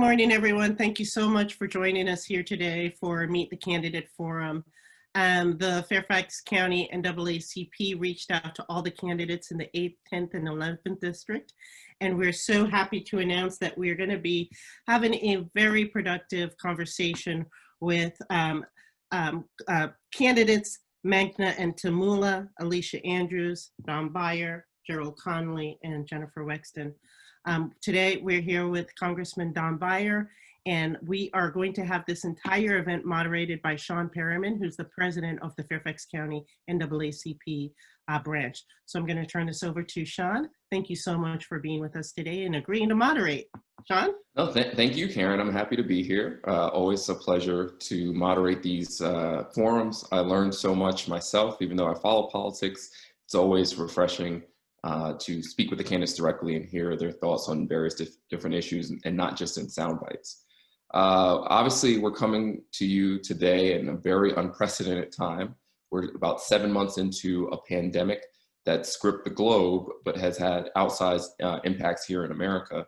morning, everyone. Thank you so much for joining us here today for Meet the Candidate Forum. The Fairfax County NAACP reached out to all the candidates in the 8th, 10th, and 11th District, and we're so happy to announce that we're going to be having a very productive conversation with candidates Manga Anantatmula, Aliscia Andrews, Don Beyer, Gerald Connolly, and Jennifer Wexton. Today, we're here with Congressman Don Beyer, and we are going to have this entire event moderated by Sean Perryman, who's the president of the Fairfax County NAACP branch. So I'm going to turn this over to Sean. Thank you so much for being with us today and agreeing to moderate. Sean? No, thank you, Karen. I'm happy to be here. Always a pleasure to moderate these forums. I learned so much myself, even though I follow politics. It's always refreshing to speak with the candidates directly and hear their thoughts on various different issues and not just in sound bites. Obviously, we're coming to you today in a very unprecedented time. We're about 7 months into a pandemic that's gripped the globe, but has had outsized impacts here in America.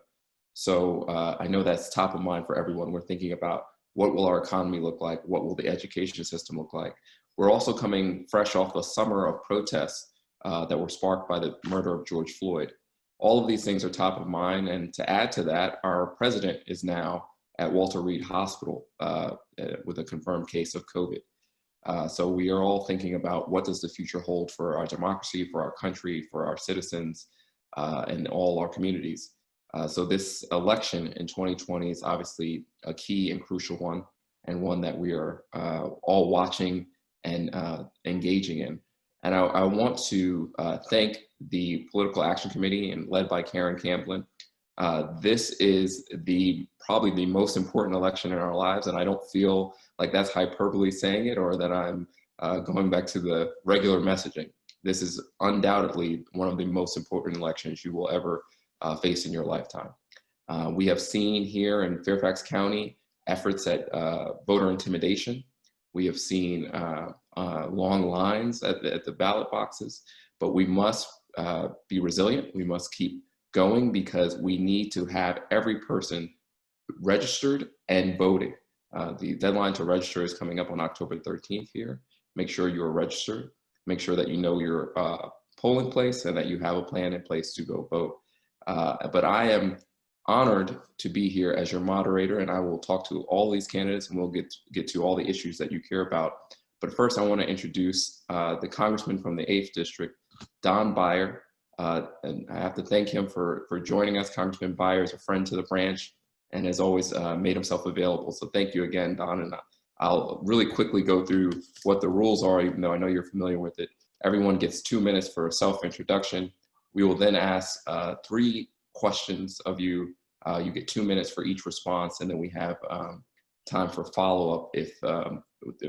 So I know that's top of mind for everyone. We're thinking about what will our economy look like? What will the education system look like? We're also coming fresh off a summer of protests that were sparked by the murder of George Floyd. All of these things are top of mind, and to add to that, our president is now at Walter Reed Hospital with a confirmed case of COVID. So we are all thinking about what does the future hold for our democracy, for our country, for our citizens, and all our communities. So this election in 2020 is obviously a key and crucial one, and one that we are all watching and engaging in. And I want to thank the Political Action Committee, and led by Karen Camplin. This is probably the most important election in our lives, and I don't feel like that's hyperbole saying it or that I'm going back to the regular messaging. This is undoubtedly one of the most important elections you will ever face in your lifetime. We have seen here in Fairfax County efforts at voter intimidation. We have seen long lines at the ballot boxes, but we must be resilient. We must keep going because we need to have every person registered and voting. The deadline to register is coming up on October 13th here. Make sure you are registered. Make sure that you know your polling place and that you have a plan in place to go vote. But I am honored to be here as your moderator, and I will talk to all these candidates and we'll get to all the issues that you care about. But first, I want to introduce the congressman from the 8th District, Don Beyer. And I have to thank him for joining us. Congressman Beyer is a friend to the branch and has always made himself available. So thank you again, Don. And I'll really quickly go through what the rules are, even though I know you're familiar with it. Everyone gets 2 minutes for a self-introduction. We will then ask 3 questions of you. You get 2 minutes for each response, and then we have time for follow-up if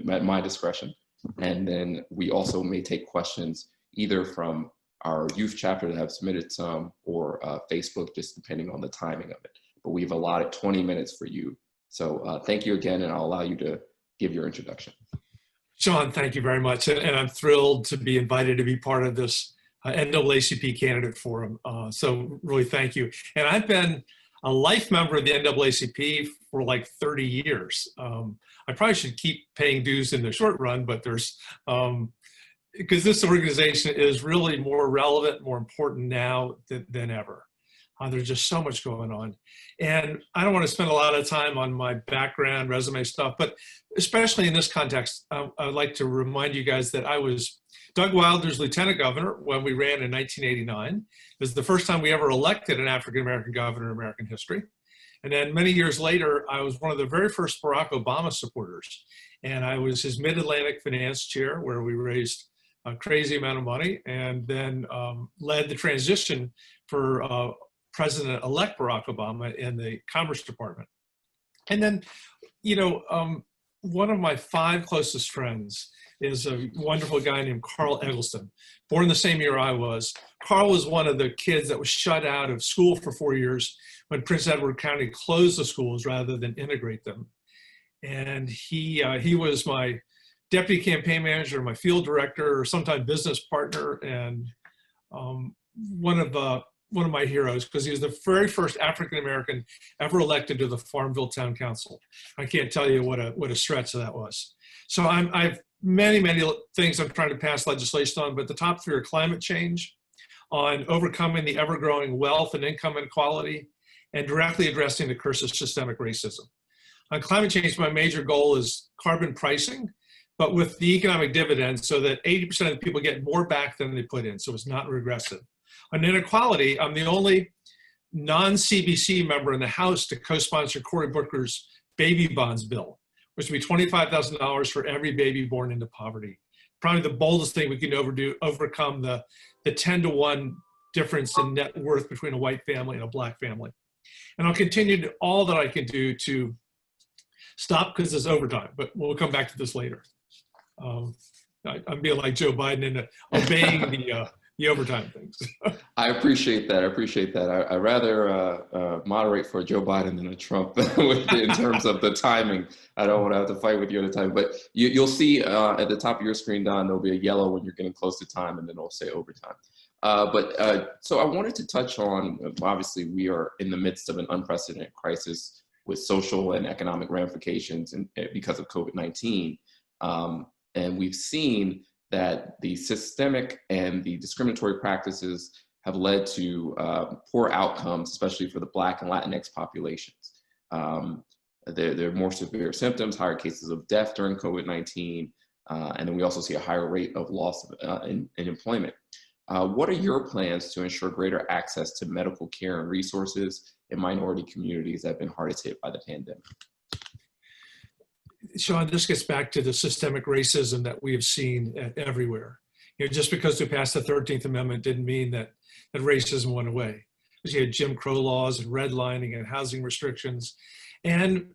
at my discretion. And then we also may take questions either from our youth chapter that have submitted some or Facebook, just depending on the timing of it. But we've allotted 20 minutes for you. So thank you again, and I'll allow you to give your introduction. Sean, thank you very much. And I'm thrilled to be invited to be part of this NAACP candidate forum. So really thank you. And I've been a life member of the NAACP for like 30 years. I probably should keep paying dues in the short run, but there's, because this organization is really more relevant, more important now than ever. There's just so much going on. And I don't want to spend a lot of time on my background, resume stuff, but especially in this context, I'd like to remind you guys that I was Doug Wilder's lieutenant governor when we ran in 1989. It was the first time we ever elected an African-American governor in American history. And then many years later, I was one of the very first Barack Obama supporters. And I was his Mid-Atlantic finance chair, where we raised a crazy amount of money, and then led the transition for President-elect Barack Obama in the Commerce Department. And then, you know, one of my 5 closest friends is a wonderful guy named Carl Eggleston, born the same year I was. Carl was one of the kids that was shut out of school for 4 years when Prince Edward County closed the schools rather than integrate them. And he was my deputy campaign manager, my field director, or sometimes business partner, and one of one of my heroes because he was the very first African-American ever elected to the Farmville Town Council. I can't tell you what a stretch that was. So I've many things I'm trying to pass legislation on, but the top three are climate change, on overcoming the ever-growing wealth and income inequality, and directly addressing the curse of systemic racism. On climate change, my major goal is carbon pricing, but with the economic dividend so that 80% of the people get more back than they put in, so it's not regressive. On inequality, I'm the only non-CBC member in the House to co-sponsor Cory Booker's baby bonds bill, which would be $25,000 for every baby born into poverty. Probably the boldest thing we can overcome the 10-to-1 difference in net worth between a white family and a black family. And I'll continue to all that I can do to stop, because it's overtime, but we'll come back to this later. I'm being like Joe Biden and obeying the overtime things. I appreciate that. I appreciate that. I'd rather moderate for Joe Biden than a Trump in terms of the timing. I don't want to have to fight with you at the time. But you'll see at the top of your screen, Don, there'll be a yellow when you're getting close to time, and then it'll say overtime. So I wanted to touch on, obviously, we are in the midst of an unprecedented crisis with social and economic ramifications because of COVID-19. And we've seen that the systemic and the discriminatory practices have led to poor outcomes, especially for the Black and Latinx populations. There are more severe symptoms, higher cases of death during COVID-19, and then we also see a higher rate of loss in employment. What are your plans to ensure greater access to medical care and resources in minority communities that have been hardest hit by the pandemic? Sean, this gets back to the systemic racism that we have seen everywhere. Just because we passed the 13th Amendment didn't mean that racism went away. Because you had Jim Crow laws and redlining and housing restrictions, and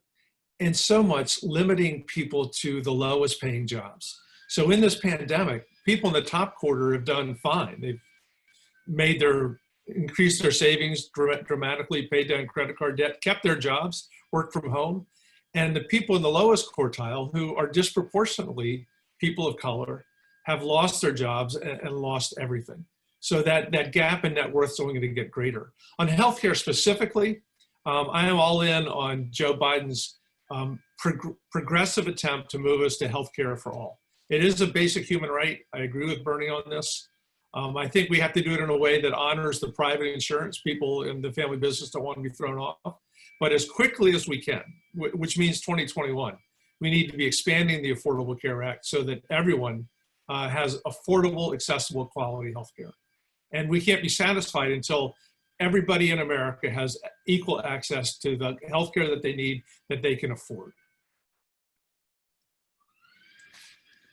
so much limiting people to the lowest paying jobs. So in this pandemic, people in the top quarter have done fine. They've increased their savings dramatically, paid down credit card debt, kept their jobs, worked from home. And the people in the lowest quartile, who are disproportionately people of color, have lost their jobs and lost everything. So that gap in net worth is only going to get greater. On healthcare specifically, I am all in on Joe Biden's progressive attempt to move us to healthcare for all. It is a basic human right. I agree with Bernie on this. I think we have to do it in a way that honors the private insurance. People in the family business don't want to be thrown off. But as quickly as we can, which means 2021, we need to be expanding the Affordable Care Act so that everyone has affordable, accessible, quality healthcare. And we can't be satisfied until everybody in America has equal access to the healthcare that they need, that they can afford.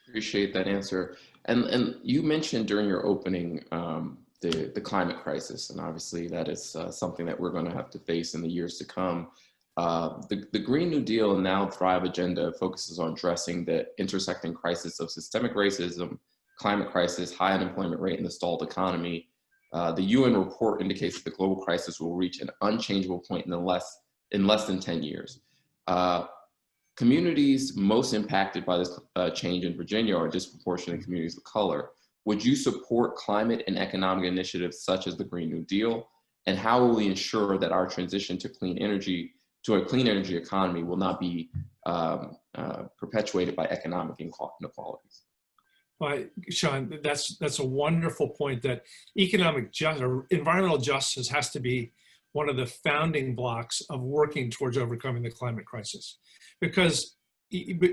Appreciate that answer. And you mentioned during your opening the climate crisis, and obviously that is something that we're going to have to face in the years to come. The Green New Deal and Now Thrive agenda focuses on addressing the intersecting crisis of systemic racism, climate crisis, high unemployment rate, and the stalled economy. The UN report indicates that the global crisis will reach an unchangeable point in less than 10 years. Communities most impacted by this change in Virginia are disproportionately communities of color. Would you support climate and economic initiatives such as the Green New Deal? And how will we ensure that our transition to a clean energy economy will not be perpetuated by economic inequalities? Well, Sean, that's a wonderful point, that economic justice or environmental justice has to be one of the founding blocks of working towards overcoming the climate crisis. Because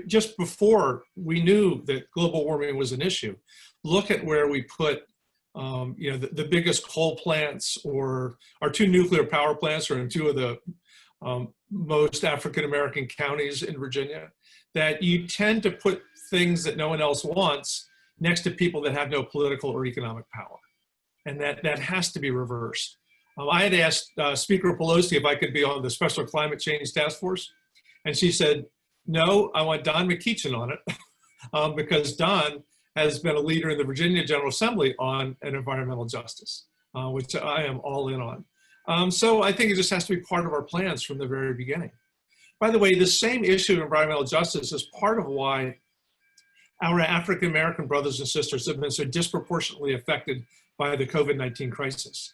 just before we knew that global warming was an issue, look at where we put the biggest coal plants, or our 2 nuclear power plants are in 2 of the most African-American counties in Virginia, that you tend to put things that no one else wants next to people that have no political or economic power. And that has to be reversed. I had asked Speaker Pelosi if I could be on the Special Climate Change Task Force, and she said, no, I want Don McEachin on it, because Don has been a leader in the Virginia General Assembly on an environmental justice, which I am all in on. So I think it just has to be part of our plans from the very beginning. By the way, the same issue of environmental justice is part of why our African-American brothers and sisters have been so disproportionately affected by the COVID-19 crisis.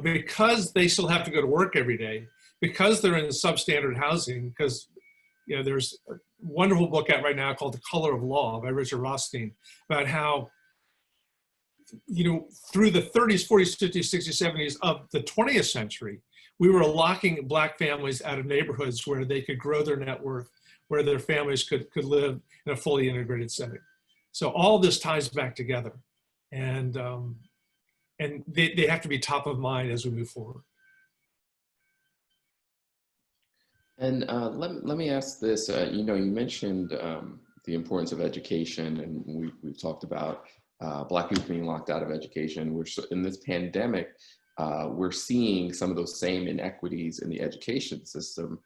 because they still have to go to work every day, because they're in substandard housing, because there's a wonderful book out right now called The Color of Law by Richard Rothstein about how through the 30s, 40s, 50s, 60s, 70s of the 20th century, we were locking Black families out of neighborhoods where they could grow their net worth, where their families could live in a fully integrated setting. So all this ties back together, and they have to be top of mind as we move forward. And let me ask this, you mentioned the importance of education, and we've talked about Black youth being locked out of education. We're in this pandemic, we're seeing some of those same inequities in the education system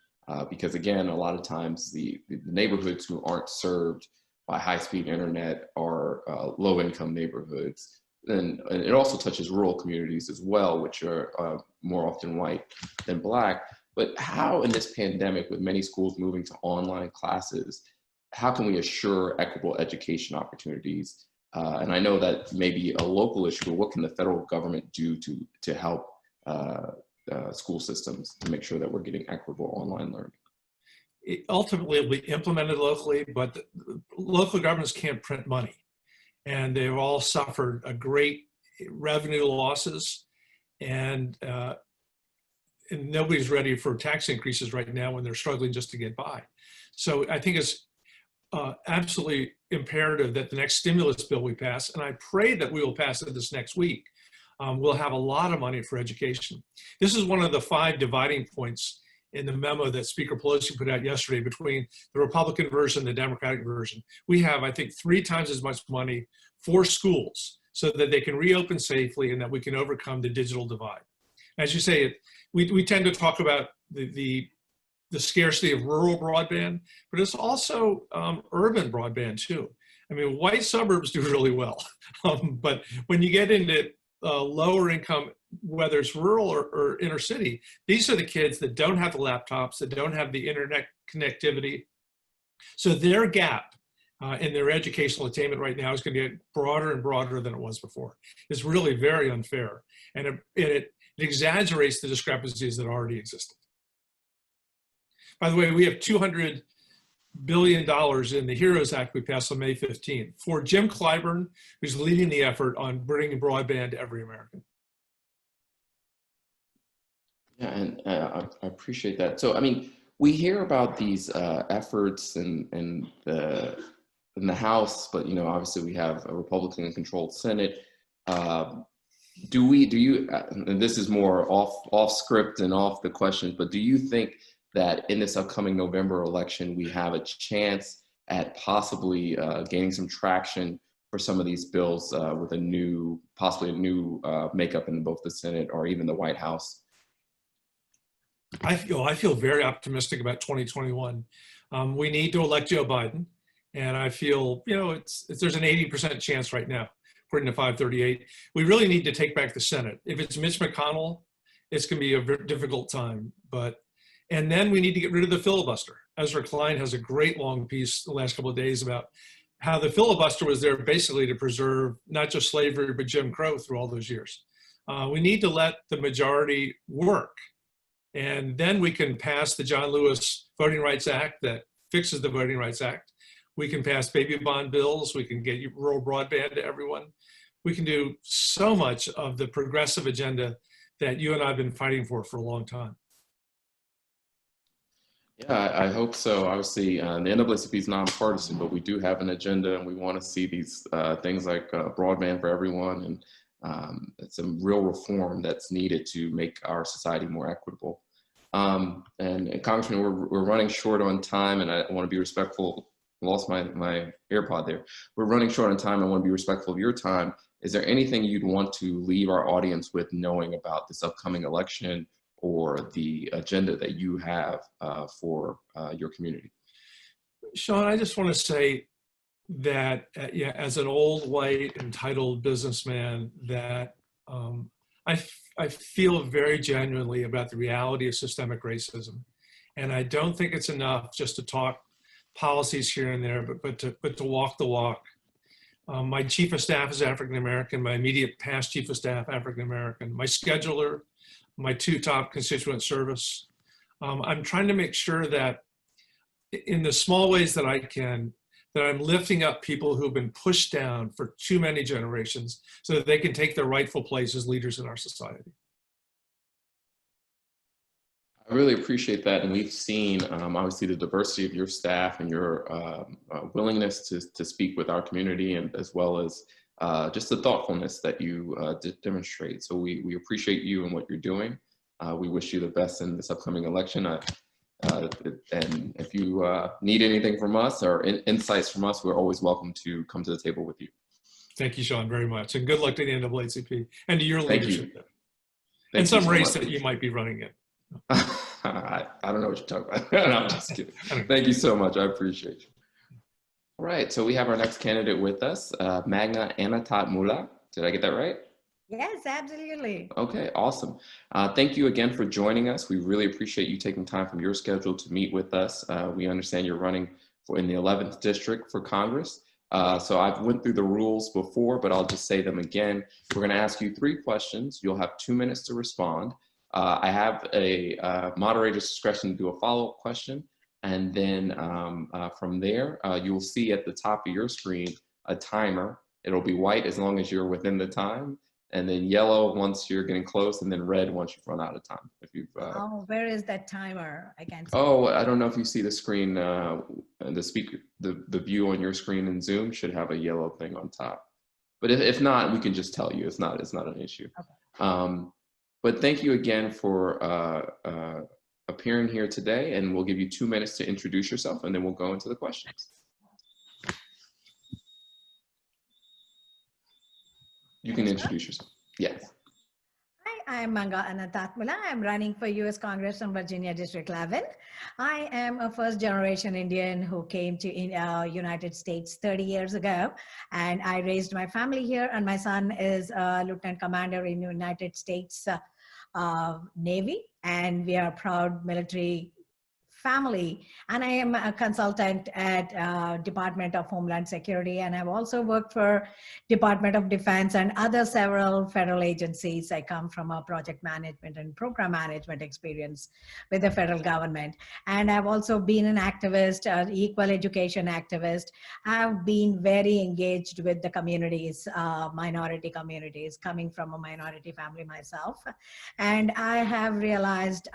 because, again, a lot of times the neighborhoods who aren't served by high-speed internet are low-income neighborhoods. And it also touches rural communities as well, which are more often white than Black. But how, in this pandemic, with many schools moving to online classes, how can we assure equitable education opportunities? And I know that may be a local issue, but what can the federal government do to help school systems to make sure that we're getting equitable online learning? Ultimately, it'll be implemented locally, but local governments can't print money. And they've all suffered a great revenue losses, and nobody's ready for tax increases right now when they're struggling just to get by. So I think it's absolutely imperative that the next stimulus bill we pass, and I pray that we will pass it this next week, we'll have a lot of money for education. This is one of the 5 dividing points in the memo that Speaker Pelosi put out yesterday between the Republican version and the Democratic version. We have, I think, 3 times as much money for schools so that they can reopen safely and that we can overcome the digital divide. As you say, we tend to talk about the scarcity of rural broadband, but it's also urban broadband too. I mean, white suburbs do really well, but when you get into lower income, whether it's rural or inner city, these are the kids that don't have the laptops, that don't have the internet connectivity. So their gap in their educational attainment right now is going to get broader and broader than it was before. It's really very unfair, and it exaggerates the discrepancies that already existed. By the way, we have $200 billion in the HEROES Act we passed on May 15th for Jim Clyburn, who's leading the effort on bringing broadband to every American. Yeah, and I appreciate that. So, I mean, we hear about these efforts in the House, but obviously we have a Republican-controlled Senate. Do you? And this is more off script and off the questions, but do you think that in this upcoming November election we have a chance at possibly gaining some traction for some of these bills with possibly a new makeup in both the Senate or even the White House? I feel very optimistic about 2021. We need to elect Joe Biden, and I feel there's an 80% chance right now, according to 538. We really need to take back the Senate. If it's Mitch McConnell, it's going to be a very difficult time. And then we need to get rid of the filibuster. Ezra Klein has a great long piece the last couple of days about how the filibuster was there basically to preserve not just slavery, but Jim Crow through all those years. We need to let the majority work. And then we can pass the John Lewis Voting Rights Act that fixes the Voting Rights Act. We can pass baby bond bills. We can get rural broadband to everyone. We can do so much of the progressive agenda that you and I have been fighting for a long time. Yeah, I hope so. Obviously, the NAACP is nonpartisan, but we do have an agenda, and we want to see these things like broadband for everyone and some real reform that's needed to make our society more equitable. And Congressman, we're running short on time, and I want to be respectful. I lost my AirPod there. We're running short on time. I want to be respectful of your time. Is there anything you'd want to leave our audience with knowing about this upcoming election or the agenda that you have for your community? Sean, I just want to say that as an old, white, entitled businessman, that I feel very genuinely about the reality of systemic racism. And I don't think it's enough just to talk policies here and there, but to walk the walk. My chief of staff is African American. My immediate past chief of staff, African American. My scheduler, my 2 top constituent service. I'm trying to make sure that in the small ways that I can, that I'm lifting up people who've been pushed down for too many generations so that they can take their rightful place as leaders in our society. I really appreciate that. And we've seen, obviously, the diversity of your staff and your willingness to speak with our community, and as well as just the thoughtfulness that you demonstrate. So we appreciate you and what you're doing. We wish you the best in this upcoming election. And if you need anything from us or insights from us, we're always welcome to come to the table with you. Thank you, Sean, very much. And good luck to the NAACP and to your leadership. Thank you. And some so race much. that you might be running in. I don't know what you're talking about. No, I'm just kidding. Thank you so much. I appreciate you. All right, so we have our next candidate with us, Manga Anantatmula. Did I get that right? Yes, absolutely. Okay, awesome. Thank you again for joining us. We really appreciate you taking time from your schedule to meet with us. We understand you're running in the 11th district for Congress. So I've went through the rules before, but I'll just say them again. We're going to ask you 3 questions. You'll have 2 minutes to respond. I have a moderator's discretion to do a follow-up question. And then from there, you'll see at the top of your screen a timer. It'll be white as long as you're within the time, and then yellow once you're getting close, and then red once you've run out of time. If you've, Oh, where is that timer? I can't see. Oh, I don't know if you see the screen, the speaker, the view on your screen in Zoom should have a yellow thing on top. But if not, we can just tell you. It's not an issue. Okay. But thank you again for appearing here today, and we'll give you 2 minutes to introduce yourself, and then we'll go into the questions. You can introduce yourself. Yes. Hi, I'm Manga Anantatmula. I'm running for US Congress from Virginia District 11. I am a first-generation Indian who came to United States 30 years ago, and I raised my family here, and my son is a lieutenant commander in the United States Navy, and we are a proud military family. And I am a consultant at Department of Homeland Security, and I've also worked for Department of Defense and other several federal agencies. I come from a project management and program management experience with the federal government. And I've also been an activist, an equal education activist. I've been very engaged with the communities, minority communities, coming from a minority family myself. And I have realized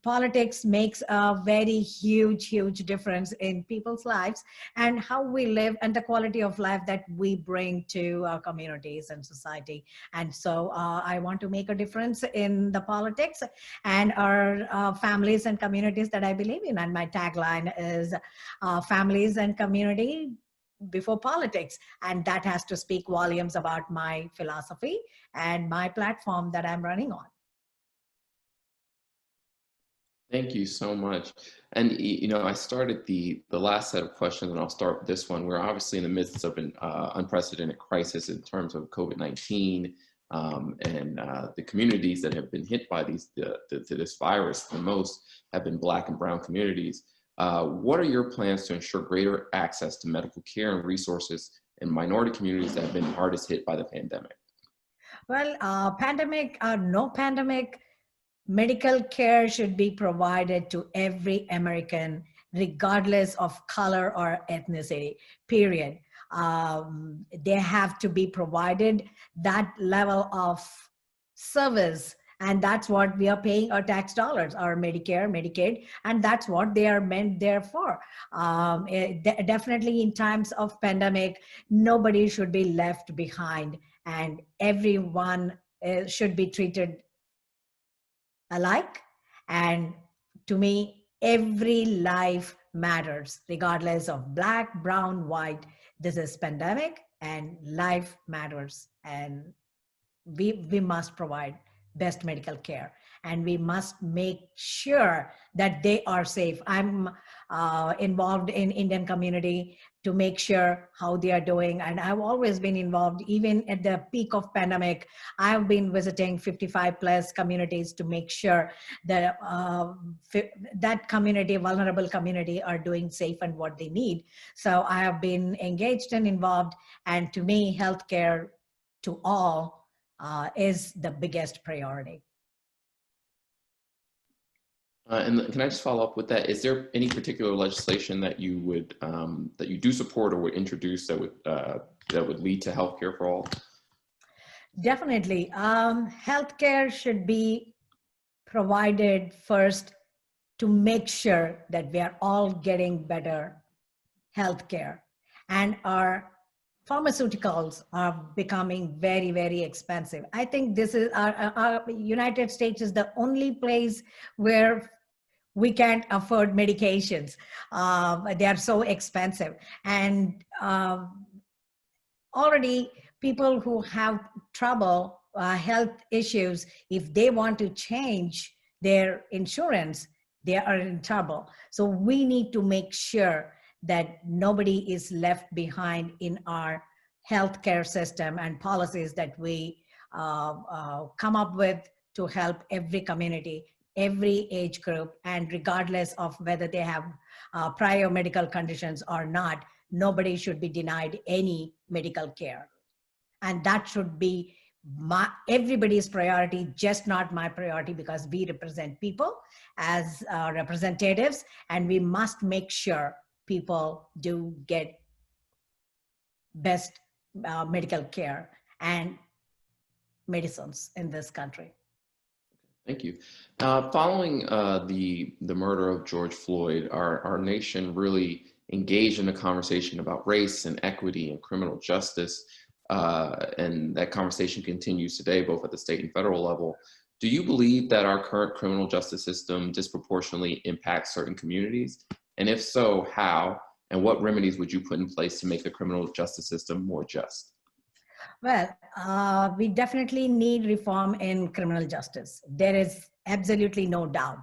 politics makes a very huge difference in people's lives and how we live and the quality of life that we bring to our communities and society. And so I want to make a difference in the politics and our families and communities that I believe in. And my tagline is families and community before politics. And that has to speak volumes about my philosophy and my platform that I'm running on. Thank you so much. And you know, I started the last set of questions, and I'll start with this one. We're obviously in the midst of an unprecedented crisis in terms of COVID-19, and the communities that have been hit by this virus the most have been Black and Brown communities. What are your plans to ensure greater access to medical care and resources in minority communities that have been hardest hit by the pandemic? Well, pandemic or no pandemic, medical care should be provided to every American, regardless of color or ethnicity, period. They have to be provided that level of service, and that's what we are paying our tax dollars, our Medicare, Medicaid, and that's what they are meant there for. Definitely in times of pandemic, nobody should be left behind, and everyone should be treated alike. And to me, every life matters, regardless of Black, brown, white. This is pandemic and life matters, and we must provide best medical care. and we must make sure that they are safe. I'm involved in Indian community to make sure how they are doing, and I've always been involved. Even at the peak of pandemic, I've been visiting 55 plus communities to make sure that that community, vulnerable community, are doing safe and what they need. So I have been engaged and involved, and to me, healthcare to all is the biggest priority. And can I just follow up with that? Is there any particular legislation that you would that you do support or would introduce that would lead to healthcare for all? Definitely, healthcare should be provided first to make sure that we are all getting better healthcare, and our pharmaceuticals are becoming very, very expensive. I think this is our United States is the only place where we can't afford medications. They are so expensive. And already people who have trouble, health issues, if they want to change their insurance, they are in trouble. So we need to make sure that nobody is left behind in our healthcare system and policies that we come up with to help every community, every age group, and regardless of whether they have prior medical conditions or not, nobody should be denied any medical care. And that should be everybody's priority, just not my priority, because we represent people as representatives, and we must make sure people do get best medical care and medicines in this country. Thank you. Following the murder of George Floyd, our nation really engaged in a conversation about race and equity and criminal justice. And that conversation continues today, both at the state and federal level. Do you believe that our current criminal justice system disproportionately impacts certain communities? And if so, how? And what remedies would you put in place to make the criminal justice system more just? Well, we definitely need reform in criminal justice. There is absolutely no doubt.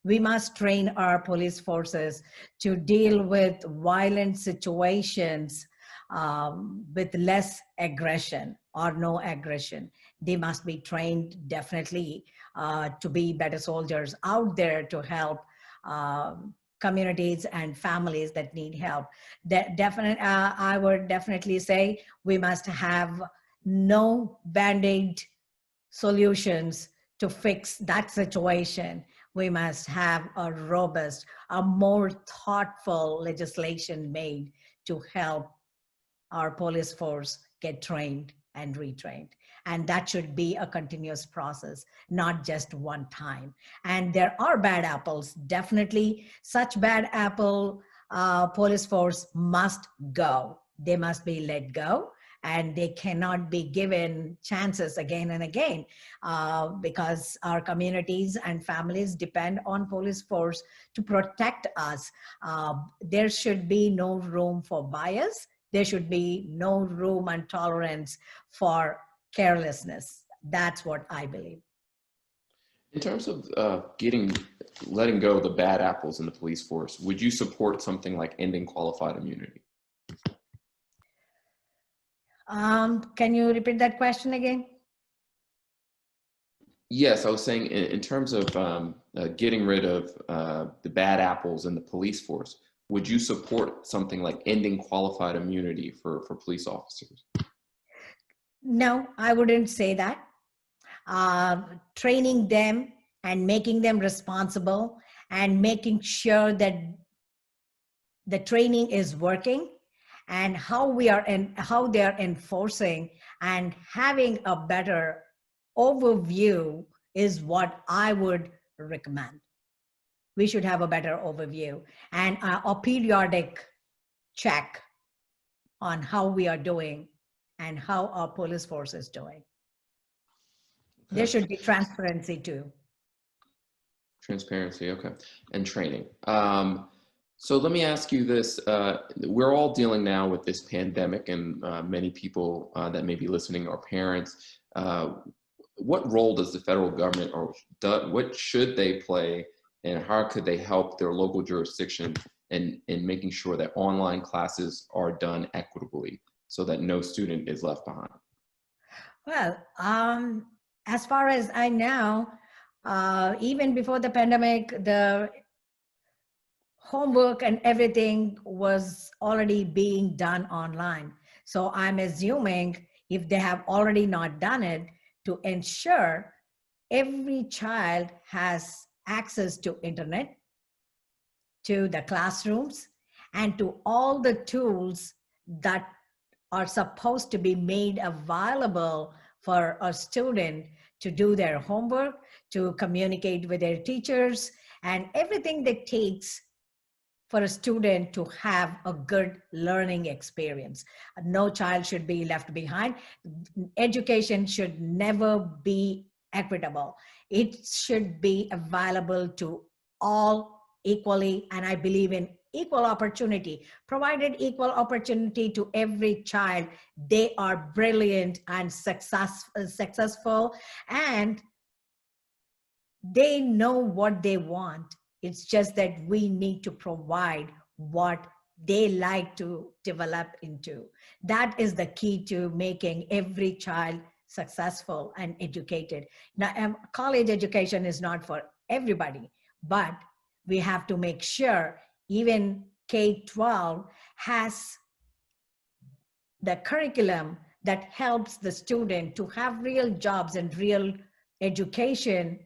We must train our police forces to deal with violent situations with less aggression or no aggression. They must be trained definitely to be better soldiers out there to help communities and families that need help. I would definitely say we must have no band-aid solutions to fix that situation. We must have a robust, a more thoughtful legislation made to help our police force get trained and retrained. And that should be a continuous process, not just one time. And there are bad apples, definitely. Such bad apple police force must go. They must be let go, and they cannot be given chances again and again because our communities and families depend on police force to protect us. There should be no room for bias. There should be no room and tolerance for carelessness. That's what I believe. In terms of letting go of the bad apples in the police force, would you support something like ending qualified immunity? Can you repeat that question again? Yes, I was saying in terms of getting rid of the bad apples in the police force, would you support something like ending qualified immunity for police officers? No, I wouldn't say that. Training them and making them responsible and making sure that the training is working and how they are enforcing and having a better overview is what I would recommend. We should have a better overview and a periodic check on how we are doing and how our police force is doing. There should be transparency too. Transparency, okay, and training. So let me ask you this. We're all dealing now with this pandemic, and many people that may be listening are parents. what role does the federal government, or what should they play, and how could they help their local jurisdiction in making sure that online classes are done equitably so that no student is left behind? Well, as far as I know, even before the pandemic, the homework and everything was already being done online. So I'm assuming if they have already not done it, to ensure every child has access to internet, to the classrooms, and to all the tools that are supposed to be made available for a student to do their homework, to communicate with their teachers, and everything that takes for a student to have a good learning experience. No child should be left behind. Education should never be equitable. It should be available to all equally, and I believe in equal opportunity. Provided equal opportunity to every child, they are brilliant and successful, and they know what they want. It's just that we need to provide what they like to develop into. That is the key to making every child successful and educated. Now, college education is not for everybody, but we have to make sure even K-12 has the curriculum that helps the student to have real jobs and real education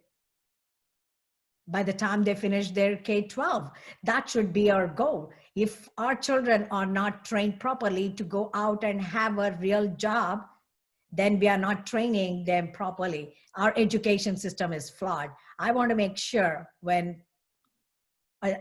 by the time they finish their K-12. That should be our goal. If our children are not trained properly to go out and have a real job, then we are not training them properly. Our education system is flawed. I want to make sure when a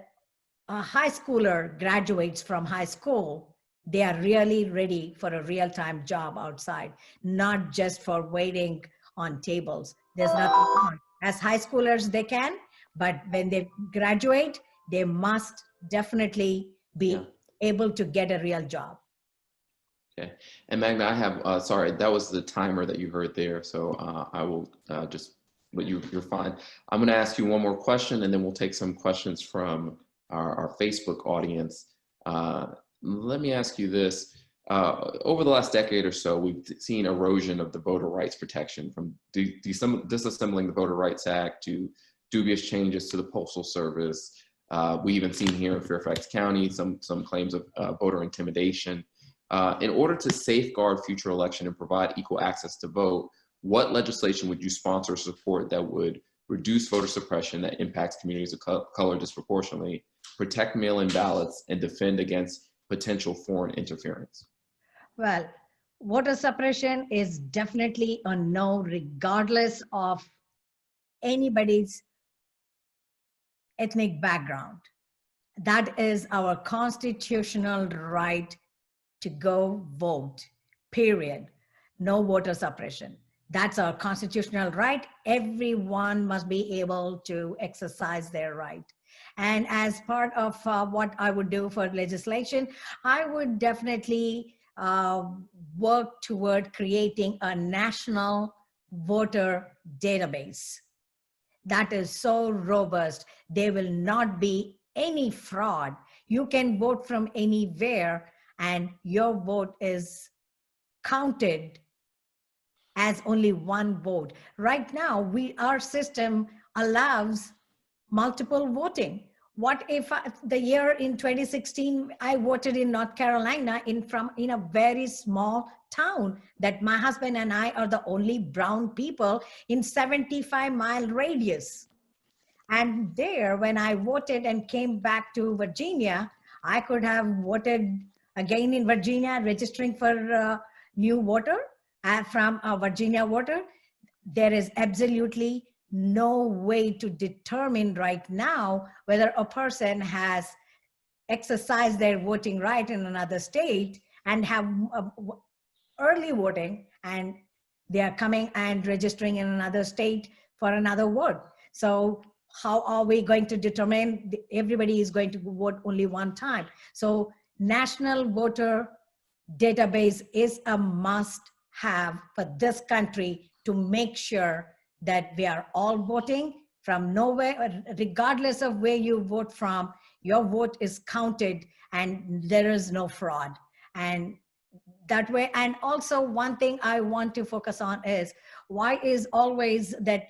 high schooler graduates from high school, they are really ready for a real-time job outside, not just for waiting on tables. There's nothing wrong. As high schoolers, they can, but when they graduate, they must definitely be able to get a real job. Okay. And Magna, I have, sorry, that was the timer that you heard there. So I will just, but you're fine. I'm going to ask you one more question, and then we'll take some questions from our Facebook audience. Let me ask you this. Over the last decade or so, we've seen erosion of the voter rights protection, from disassembling the Voter Rights Act to dubious changes to the Postal Service. We even seen here in Fairfax County some claims of voter intimidation. In order to safeguard future election and provide equal access to vote, what legislation would you sponsor or support that would reduce voter suppression that impacts communities of color disproportionately, protect mail-in ballots, and defend against potential foreign interference? Well, voter suppression is definitely a no, regardless of anybody's ethnic background. That is our constitutional right to go vote, period. No voter suppression. That's our constitutional right. Everyone must be able to exercise their right. And as part of what I would do for legislation, I would definitely work toward creating a national voter database that is so robust. There will not be any fraud. You can vote from anywhere, and your vote is counted as only one vote. Right now, our system allows multiple voting. What if the year in 2016, I voted in North Carolina in a very small town that my husband and I are the only brown people in 75-mile radius. And there, when I voted and came back to Virginia, I could have voted again in Virginia, registering for a new voter from a Virginia voter. There is absolutely no way to determine right now whether a person has exercised their voting right in another state and have early voting, and they are coming and registering in another state for another vote. So how are we going to determine everybody is going to vote only one time? So national voter database is a must have for this country to make sure that we are all voting from nowhere, regardless of where you vote from, your vote is counted and there is no fraud. And that way, and also one thing I want to focus on is why is always that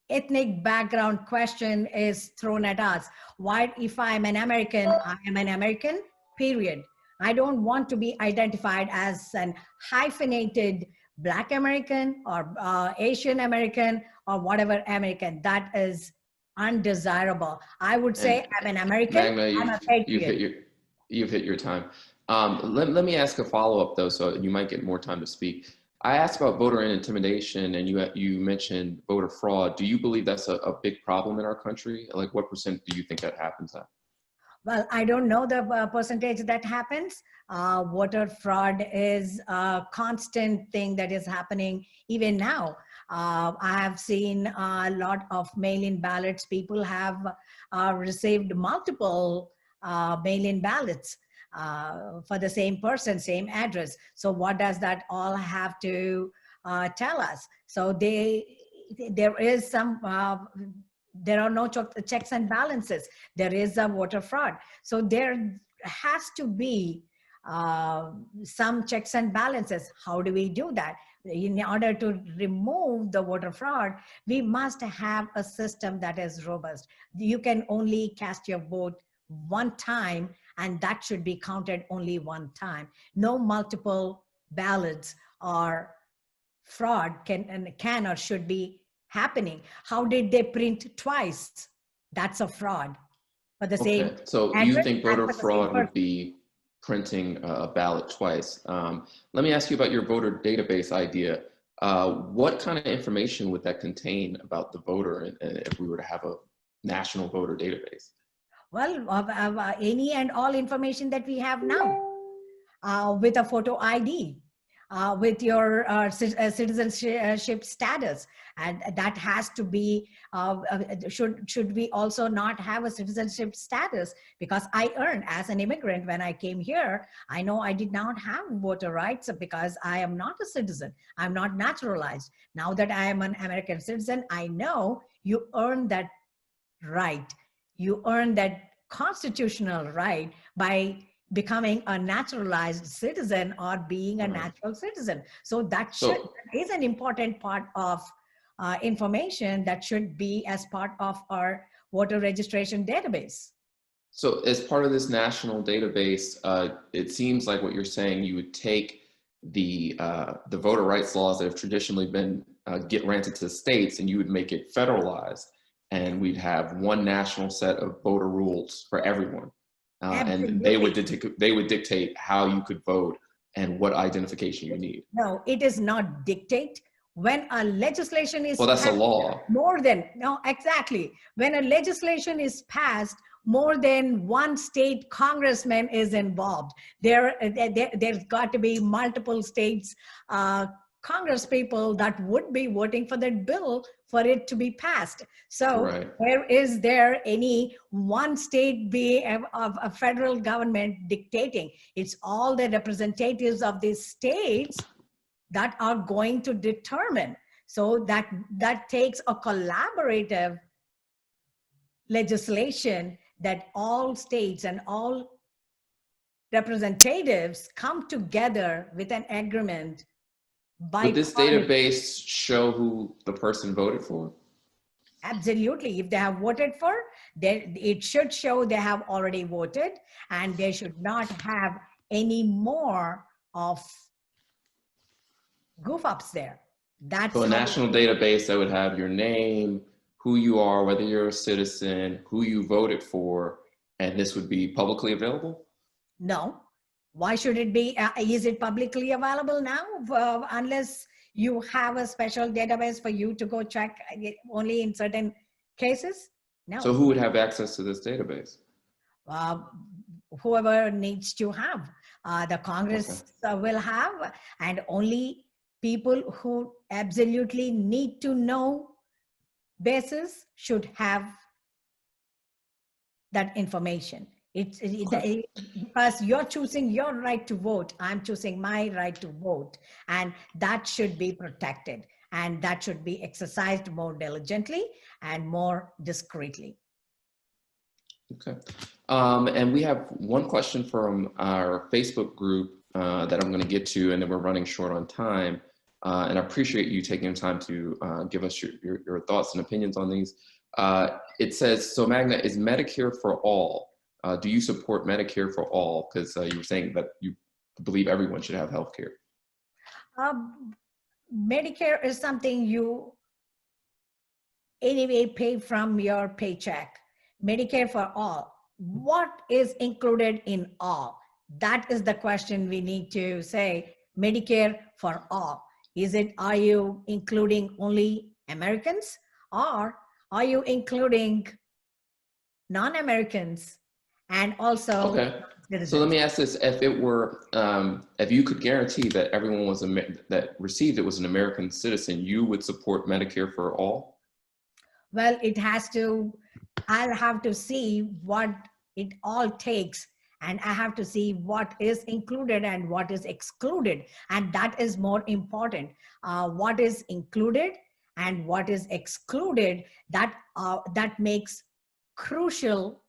ethnic background question is thrown at us. Why, if I'm an American, I am an American, period. I don't want to be identified as an hyphenated Black American or Asian American or whatever American. That is undesirable. I would say I'm an American, Magna, I'm a patriot. you've hit your time. Let me ask a follow-up though, so you might get more time to speak. I asked about voter intimidation, and you mentioned voter fraud. Do you believe that's a big problem in our country? Like, what percent do you think that happens at? Well, I don't know the percentage that happens. Voter fraud is a constant thing that is happening even now. I have seen a lot of mail-in ballots. People have received multiple mail-in ballots for the same person, same address. So what does that all have to tell us? So there is some, there are no checks and balances. There is a voter fraud. So there has to be some checks and balances. How do we do that? In order to remove the voter fraud, we must have a system that is robust. You can only cast your vote one time, and that should be counted only one time. No multiple ballots or fraud can or should be happening. How did they print twice? That's a fraud for the same. Okay, so you think voter fraud would be printing a ballot twice. Let me ask you about your voter database idea. What kind of information would that contain about the voter if we were to have a national voter database? Well, any and all information that we have now with a photo ID, with your citizenship status. And that has to be, should we also not have a citizenship status? Because I earned as an immigrant when I came here, I know I did not have voter rights because I am not a citizen. I'm not naturalized. Now that I am an American citizen, I know you earn that right. You earn that constitutional right by becoming a naturalized citizen or being a natural citizen. So that is an important part of information that should be as part of our voter registration database. So as part of this national database, it seems like what you're saying, you would take the voter rights laws that have traditionally been granted to states, and you would make it federalized, and we'd have one national set of voter rules for everyone. And they would dictate how you could vote and what identification you need. No, it is not dictate. When a legislation is well, that's a law. Exactly. When a legislation is passed, more than one state congressman is involved. There's got to be multiple states Congress people that would be voting for that bill for it to be passed. So where is there any one state of a federal government dictating? It's all the representatives of these states that are going to determine. So that takes a collaborative legislation that all states and all representatives come together with an agreement. Would this database show who the person voted for? Absolutely. If they have voted for, it should show they have already voted, and they should not have any more of goof ups there. That's so a national database that would have your name, who you are, whether you're a citizen, who you voted for, and this would be publicly available? No. Why should it be? Is it publicly available now? Unless you have a special database for you to go check only in certain cases? No. So who would have access to this database? Whoever needs to have. The Congress will have, and only people who absolutely need to know basis should have that information. Because you're choosing your right to vote, I'm choosing my right to vote, and that should be protected. and that should be exercised more diligently and more discreetly. Okay. And we have one question from our Facebook group that I'm going to get to, and then we're running short on time. And I appreciate you taking the time to give us your thoughts and opinions on these. It says, so Magna, is Medicare for all? Do you support Medicare for all? Because you were saying that you believe everyone should have health care. Medicare is something you anyway pay from your paycheck. Medicare for all. What is included in all? That is the question we need to say. Medicare for all. Are you including only Americans, or are you including non-Americans and also Okay. citizens? So let me ask this: if it were, if you could guarantee that everyone that received it was an American citizen, you would support Medicare for all? Well, I'll have to see what it all takes, and I have to see what is included and what is excluded, and that is more important. What is included and what is excluded, that makes crucial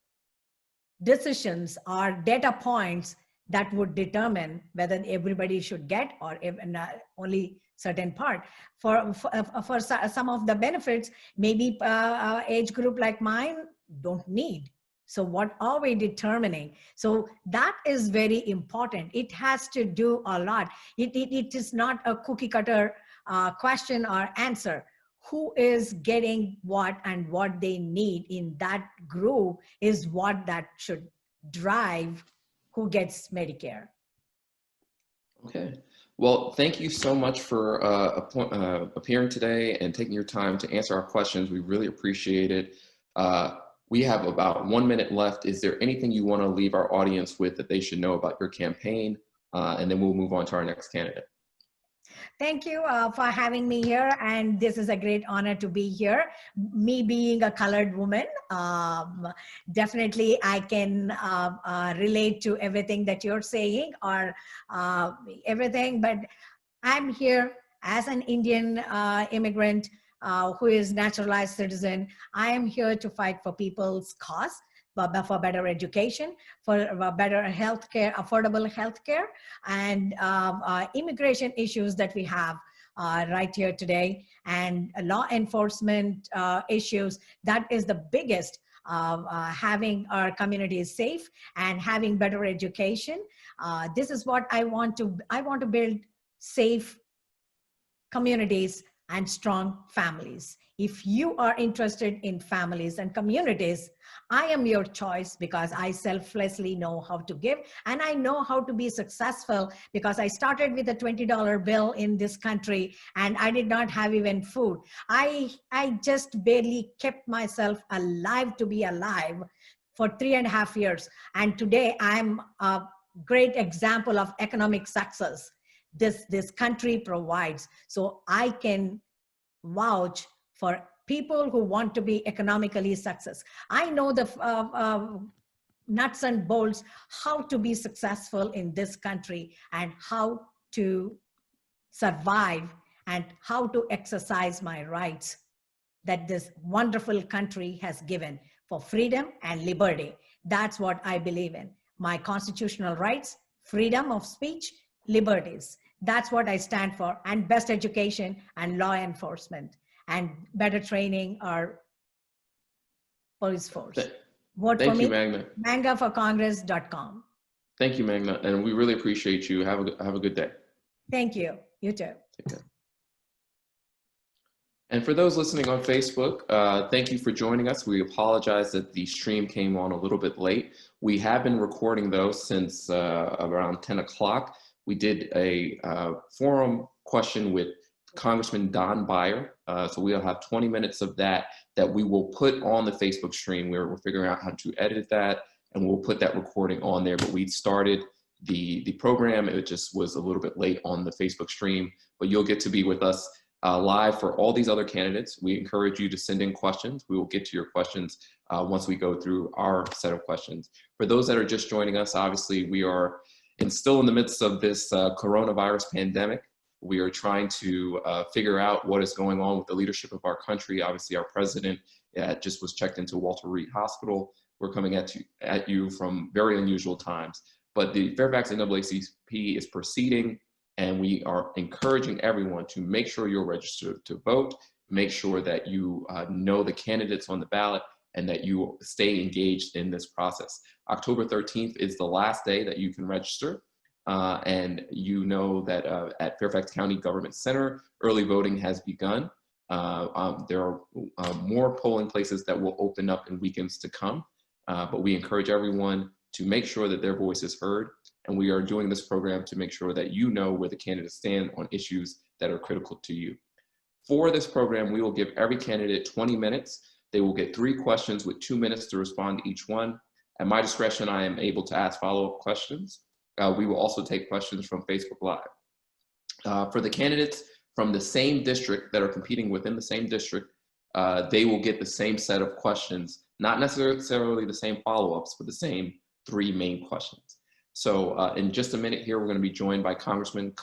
decisions or data points that would determine whether everybody should get or only certain part. For some of the benefits, maybe age group like mine don't need. So what are we determining? So that is very important. It has to do a lot. It is not a cookie cutter question or answer. Who is getting what and what they need in that group is what that should drive who gets Medicare. Okay. Well, thank you so much for appearing today and taking your time to answer our questions. We really appreciate it. We have about 1 minute left. Is there anything you want to leave our audience with that they should know about your campaign? And then we'll move on to our next candidate. Thank you for having me here, and this is a great honor to be here. Me being a colored woman, definitely I can relate to everything that you're saying or everything, but I'm here as an Indian immigrant who is naturalized citizen. I am here to fight for people's cause, for better education, for better healthcare, affordable healthcare, and immigration issues that we have right here today, and law enforcement issues. That is the biggest, having our communities safe and having better education. This is what I want to build: safe communities and strong families. If you are interested in families and communities, I am your choice, because I selflessly know how to give, and I know how to be successful, because I started with a $20 bill in this country and I did not have even food. I just barely kept myself alive to be alive for 3.5 years. And today I'm a great example of economic success this country provides. So I can vouch for people who want to be economically successful. I know the nuts and bolts, how to be successful in this country and how to survive and how to exercise my rights that this wonderful country has given for freedom and liberty. That's what I believe in. My constitutional rights, freedom of speech, liberties. That's what I stand for, and best education and law enforcement and better training our police force. Vote for me, Magna. mangaforcongress.com. Thank you, Magna, and we really appreciate you. Have a good day. Thank you. You too. Take care. And for those listening on Facebook, thank you for joining us. We apologize that the stream came on a little bit late. We have been recording those since around 10 o'clock. We did a forum question with Congressman Don Beyer. So we'll have 20 minutes of that we will put on the Facebook stream. We're figuring out how to edit that, and we'll put that recording on there. But we started the program. It just was a little bit late on the Facebook stream, but you'll get to be with us live for all these other candidates. We encourage you to send in questions. We will get to your questions once we go through our set of questions. For those that are just joining us, obviously we are still in the midst of this coronavirus pandemic. We are trying to figure out what is going on with the leadership of our country. Obviously, our president just was checked into Walter Reed Hospital. We're coming at you from very unusual times. But the Fairfax NAACP is proceeding, and we are encouraging everyone to make sure you're registered to vote, make sure that you know the candidates on the ballot, and that you stay engaged in this process. October 13th is the last day that you can register. And you know that at Fairfax County Government Center, early voting has begun. There are more polling places that will open up in weekends to come, but we encourage everyone to make sure that their voice is heard. And we are doing this program to make sure that you know where the candidates stand on issues that are critical to you. For this program, we will give every candidate 20 minutes. They will get 3 questions with 2 minutes to respond to each one. At my discretion, I am able to ask follow-up questions. We will also take questions from Facebook Live. For the candidates from the same district that are competing within the same district, they will get the same set of questions, not necessarily the same follow-ups, but the same 3 main questions. So in just a minute here, we're going to be joined by Congressman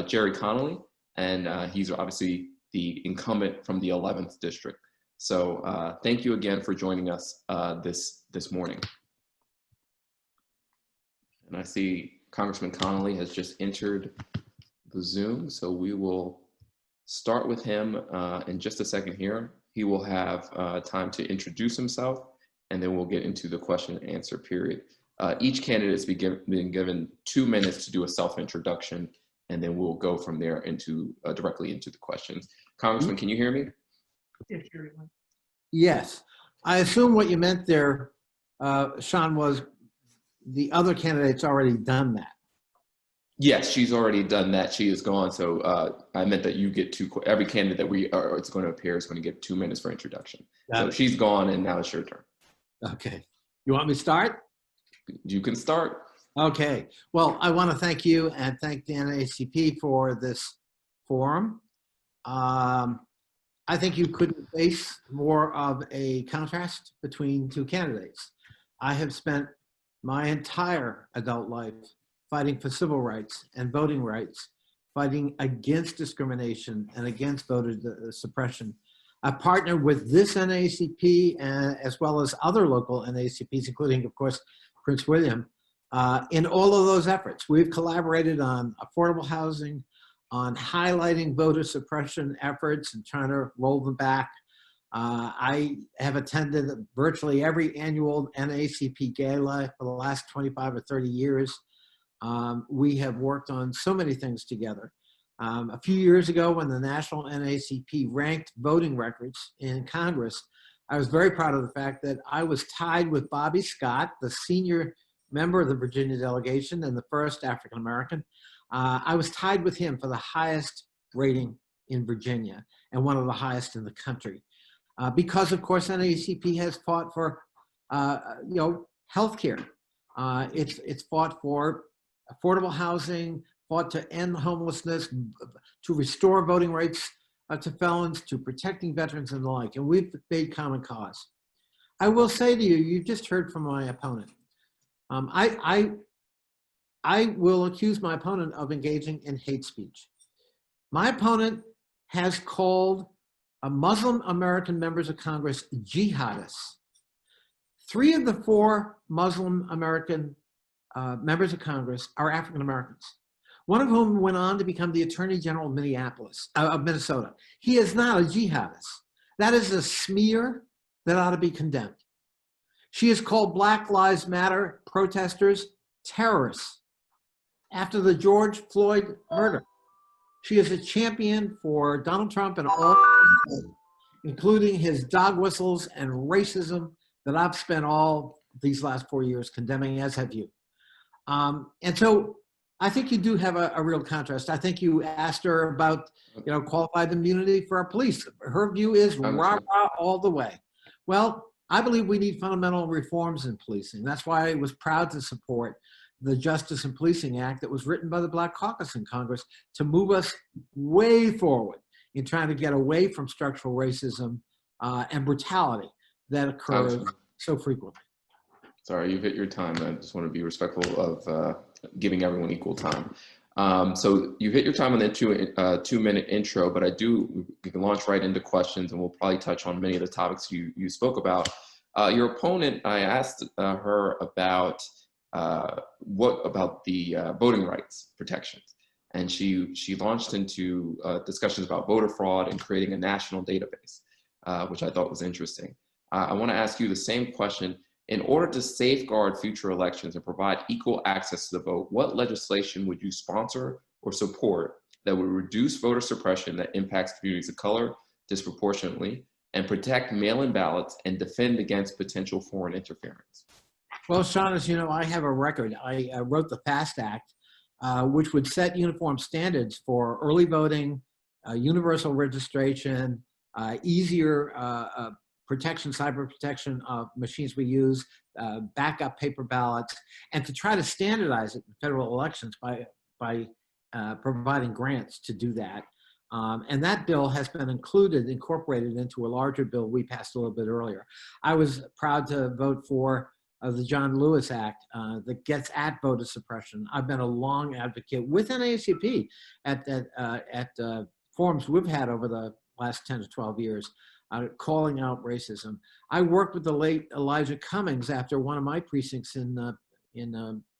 Gerald Connolly, and he's obviously the incumbent from the 11th district. So thank you again for joining us this morning. And I see Congressman Connolly has just entered the Zoom, so we will start with him in just a second here. He will have time to introduce himself, and then we'll get into the question and answer period. Each candidate has been given 2 minutes to do a self-introduction, and then we'll go from there into directly into the questions. Congressman, can you hear me? Yes. I assume what you meant there, Sean, was the other candidate's already done that. Yes, she's already done that. She is gone. So I meant that you get every candidate that it's going to appear is going to get 2 minutes for introduction. So she's gone, and now it's your turn. Okay. You want me to start? You can start. Okay. Well, I want to thank you and thank the NAACP for this forum. I think you couldn't face more of a contrast between 2 candidates. I have spent my entire adult life fighting for civil rights and voting rights, fighting against discrimination and against voter suppression. I partnered with this NAACP as well as other local NAACPs, including, of course, Prince William, in all of those efforts. We've collaborated on affordable housing, on highlighting voter suppression efforts and trying to roll them back. I have attended virtually every annual NAACP gala for the last 25 or 30 years. We have worked on so many things together. A few years ago, when the National NAACP ranked voting records in Congress, I was very proud of the fact that I was tied with Bobby Scott, the senior member of the Virginia delegation and the first African American. I was tied with him for the highest rating in Virginia and one of the highest in the country. Because, of course, NAACP has fought for, healthcare. It's fought for affordable housing, fought to end homelessness, to restore voting rights to felons, to protecting veterans and the like. And we've made common cause. I will say to you, you just heard from my opponent. I will accuse my opponent of engaging in hate speech. My opponent has called Muslim American members of Congress jihadists. 3 of the 4 Muslim American members of Congress are African Americans, one of whom went on to become the Attorney General of Minnesota. He is not a jihadist. That is a smear that ought to be condemned. She has called Black Lives Matter protesters terrorists after the George Floyd murder. She is a champion for Donald Trump and all, including his dog whistles and racism that I've spent all these last 4 years condemning, as have you. And so I think you do have a real contrast. I think you asked her about, qualified immunity for our police. Her view is rah-rah all the way. Well, I believe we need fundamental reforms in policing. That's why I was proud to support the Justice and Policing Act that was written by the Black Caucus in Congress to move us way forward in trying to get away from structural racism and brutality that occurs so frequently. Sorry, you've hit your time. I just want to be respectful of giving everyone equal time. So you hit your time on the 2-minute intro, but we can launch right into questions, and we'll probably touch on many of the topics you spoke about. Your opponent, I asked her about what about the voting rights protections, and she launched into discussions about voter fraud and creating a national database, which I thought was interesting. I want to ask you the same question. In order to safeguard future elections and provide equal access to the vote, what legislation would you sponsor or support that would reduce voter suppression that impacts communities of color disproportionately and protect mail-in ballots and defend against potential foreign interference? Well, Sean, as you know, I have a record. I wrote the FAST Act, which would set uniform standards for early voting, universal registration, easier protection, cyber protection of machines we use, backup paper ballots, and to try to standardize it in federal elections by providing grants to do that. And that bill has been incorporated into a larger bill we passed a little bit earlier. I was proud to vote for the John Lewis Act that gets at voter suppression. I've been a long advocate with NAACP at forums we've had over the last 10 to 12 years. Calling out racism. I worked with the late Elijah Cummings after one of my precincts in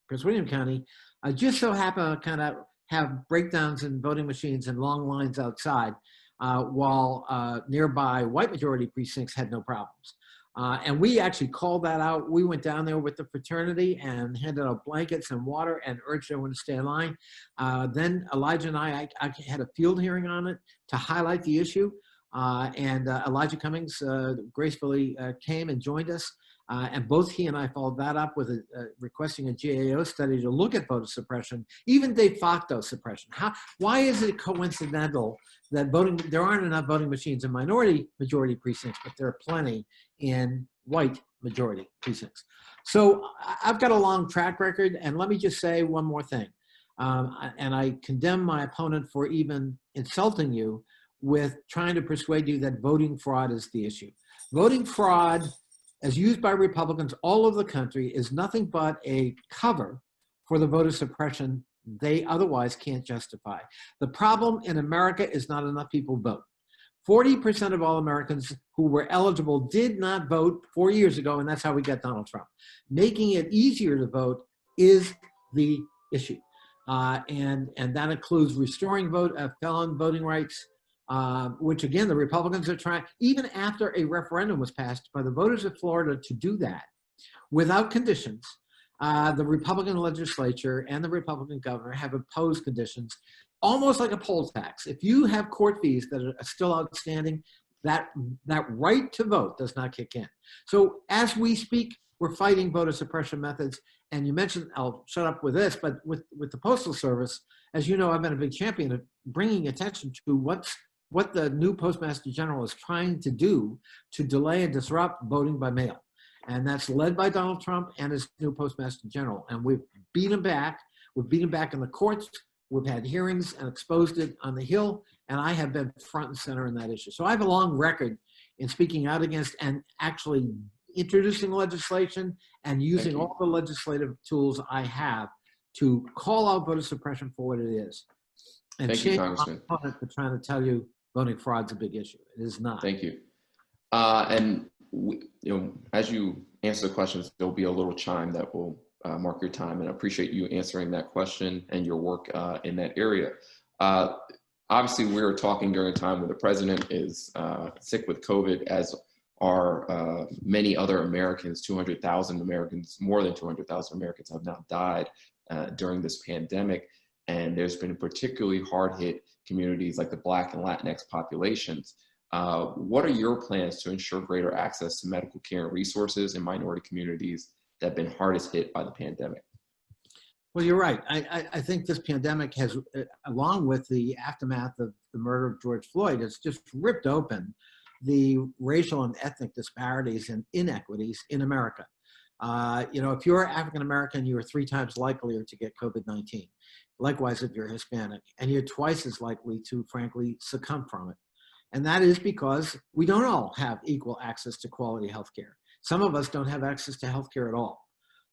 Prince William County. I just so happened to kind of have breakdowns in voting machines and long lines outside, while nearby white majority precincts had no problems. And we actually called that out. We went down there with the fraternity and handed out blankets and water and urged everyone to stay in line. Then Elijah and I had a field hearing on it to highlight the issue. And Elijah Cummings gracefully came and joined us. And both he and I followed that up with requesting a GAO study to look at voter suppression, even de facto suppression. Why is it coincidental that there aren't enough voting machines in minority majority precincts, but there are plenty in white majority precincts? So I've got a long track record, and let me just say one more thing. And I condemn my opponent for even insulting you with trying to persuade you that voting fraud is the issue. Voting fraud, as used by Republicans all over the country, is nothing but a cover for the voter suppression they otherwise can't justify. The problem in America is not enough people vote. 40% of all Americans who were eligible did not vote 4 years ago, and that's how we got Donald Trump. Making it easier to vote is the issue. And that includes restoring felon voting rights, which again, the Republicans are trying, even after a referendum was passed by the voters of Florida to do that without conditions. The Republican legislature and the Republican governor have imposed conditions, almost like a poll tax. If you have court fees that are still outstanding, that right to vote does not kick in. So as we speak, we're fighting voter suppression methods. And you mentioned, I'll shut up with this, but with the Postal Service, as you know, I've been a big champion of bringing attention to what the new Postmaster General is trying to do to delay and disrupt voting by mail. And that's led by Donald Trump and his new Postmaster General. And we've beat him back. We've beat him back in the courts. We've had hearings and exposed it on the Hill. And I have been front and center in that issue. So I have a long record in speaking out against and actually introducing legislation and using all the legislative tools I have to call out voter suppression for what it is. And Thank you, Congressman. For trying to tell you voting fraud's a big issue. It is not. Thank you. As you answer the questions, there'll be a little chime that will mark your time, and I appreciate you answering that question and your work in that area. Obviously, we were talking during a time when the president is sick with COVID, as are many other Americans. 200,000 Americans, more than 200,000 Americans have now died during this pandemic. And there's been particularly hard hit communities like the Black and Latinx populations. What are your plans to ensure greater access to medical care and resources in minority communities that have been hardest hit by the pandemic? Well, you're right. I think this pandemic has, along with the aftermath of the murder of George Floyd, has just ripped open the racial and ethnic disparities and inequities in America. If you're African American, you are 3 times likelier to get COVID-19. Likewise, if you're Hispanic, and you're twice as likely to, frankly, succumb from it. And that is because we don't all have equal access to quality health care. Some of us don't have access to health care at all.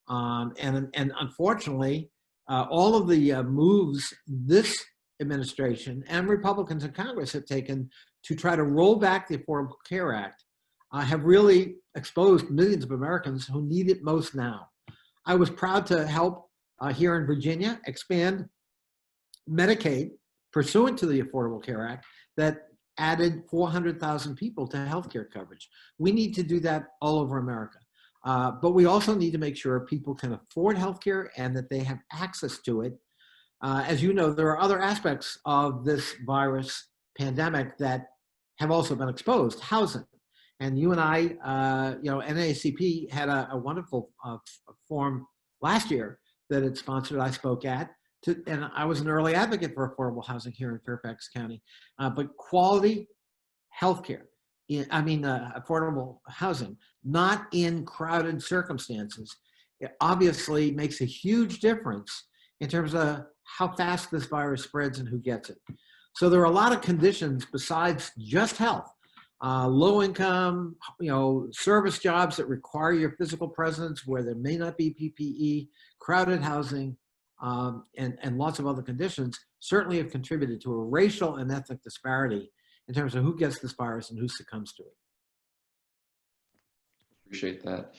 And unfortunately, all of the moves this administration and Republicans in Congress have taken to try to roll back the Affordable Care Act have really exposed millions of Americans who need it most now. I was proud to help here in Virginia expand Medicaid pursuant to the Affordable Care Act that added 400,000 people to healthcare coverage. We need to do that all over America. But we also need to make sure people can afford healthcare and that they have access to it. As you know, there are other aspects of this virus pandemic that have also been exposed, housing. And you and I, NAACP had a wonderful forum last year that it sponsored, I spoke at, and I was an early advocate for affordable housing here in Fairfax County. But quality healthcare, affordable housing, not in crowded circumstances, it obviously makes a huge difference in terms of how fast this virus spreads and who gets it. So there are a lot of conditions besides just health. Low income, service jobs that require your physical presence where there may not be PPE, crowded housing, and lots of other conditions certainly have contributed to a racial and ethnic disparity in terms of who gets this virus and who succumbs to it. Appreciate that.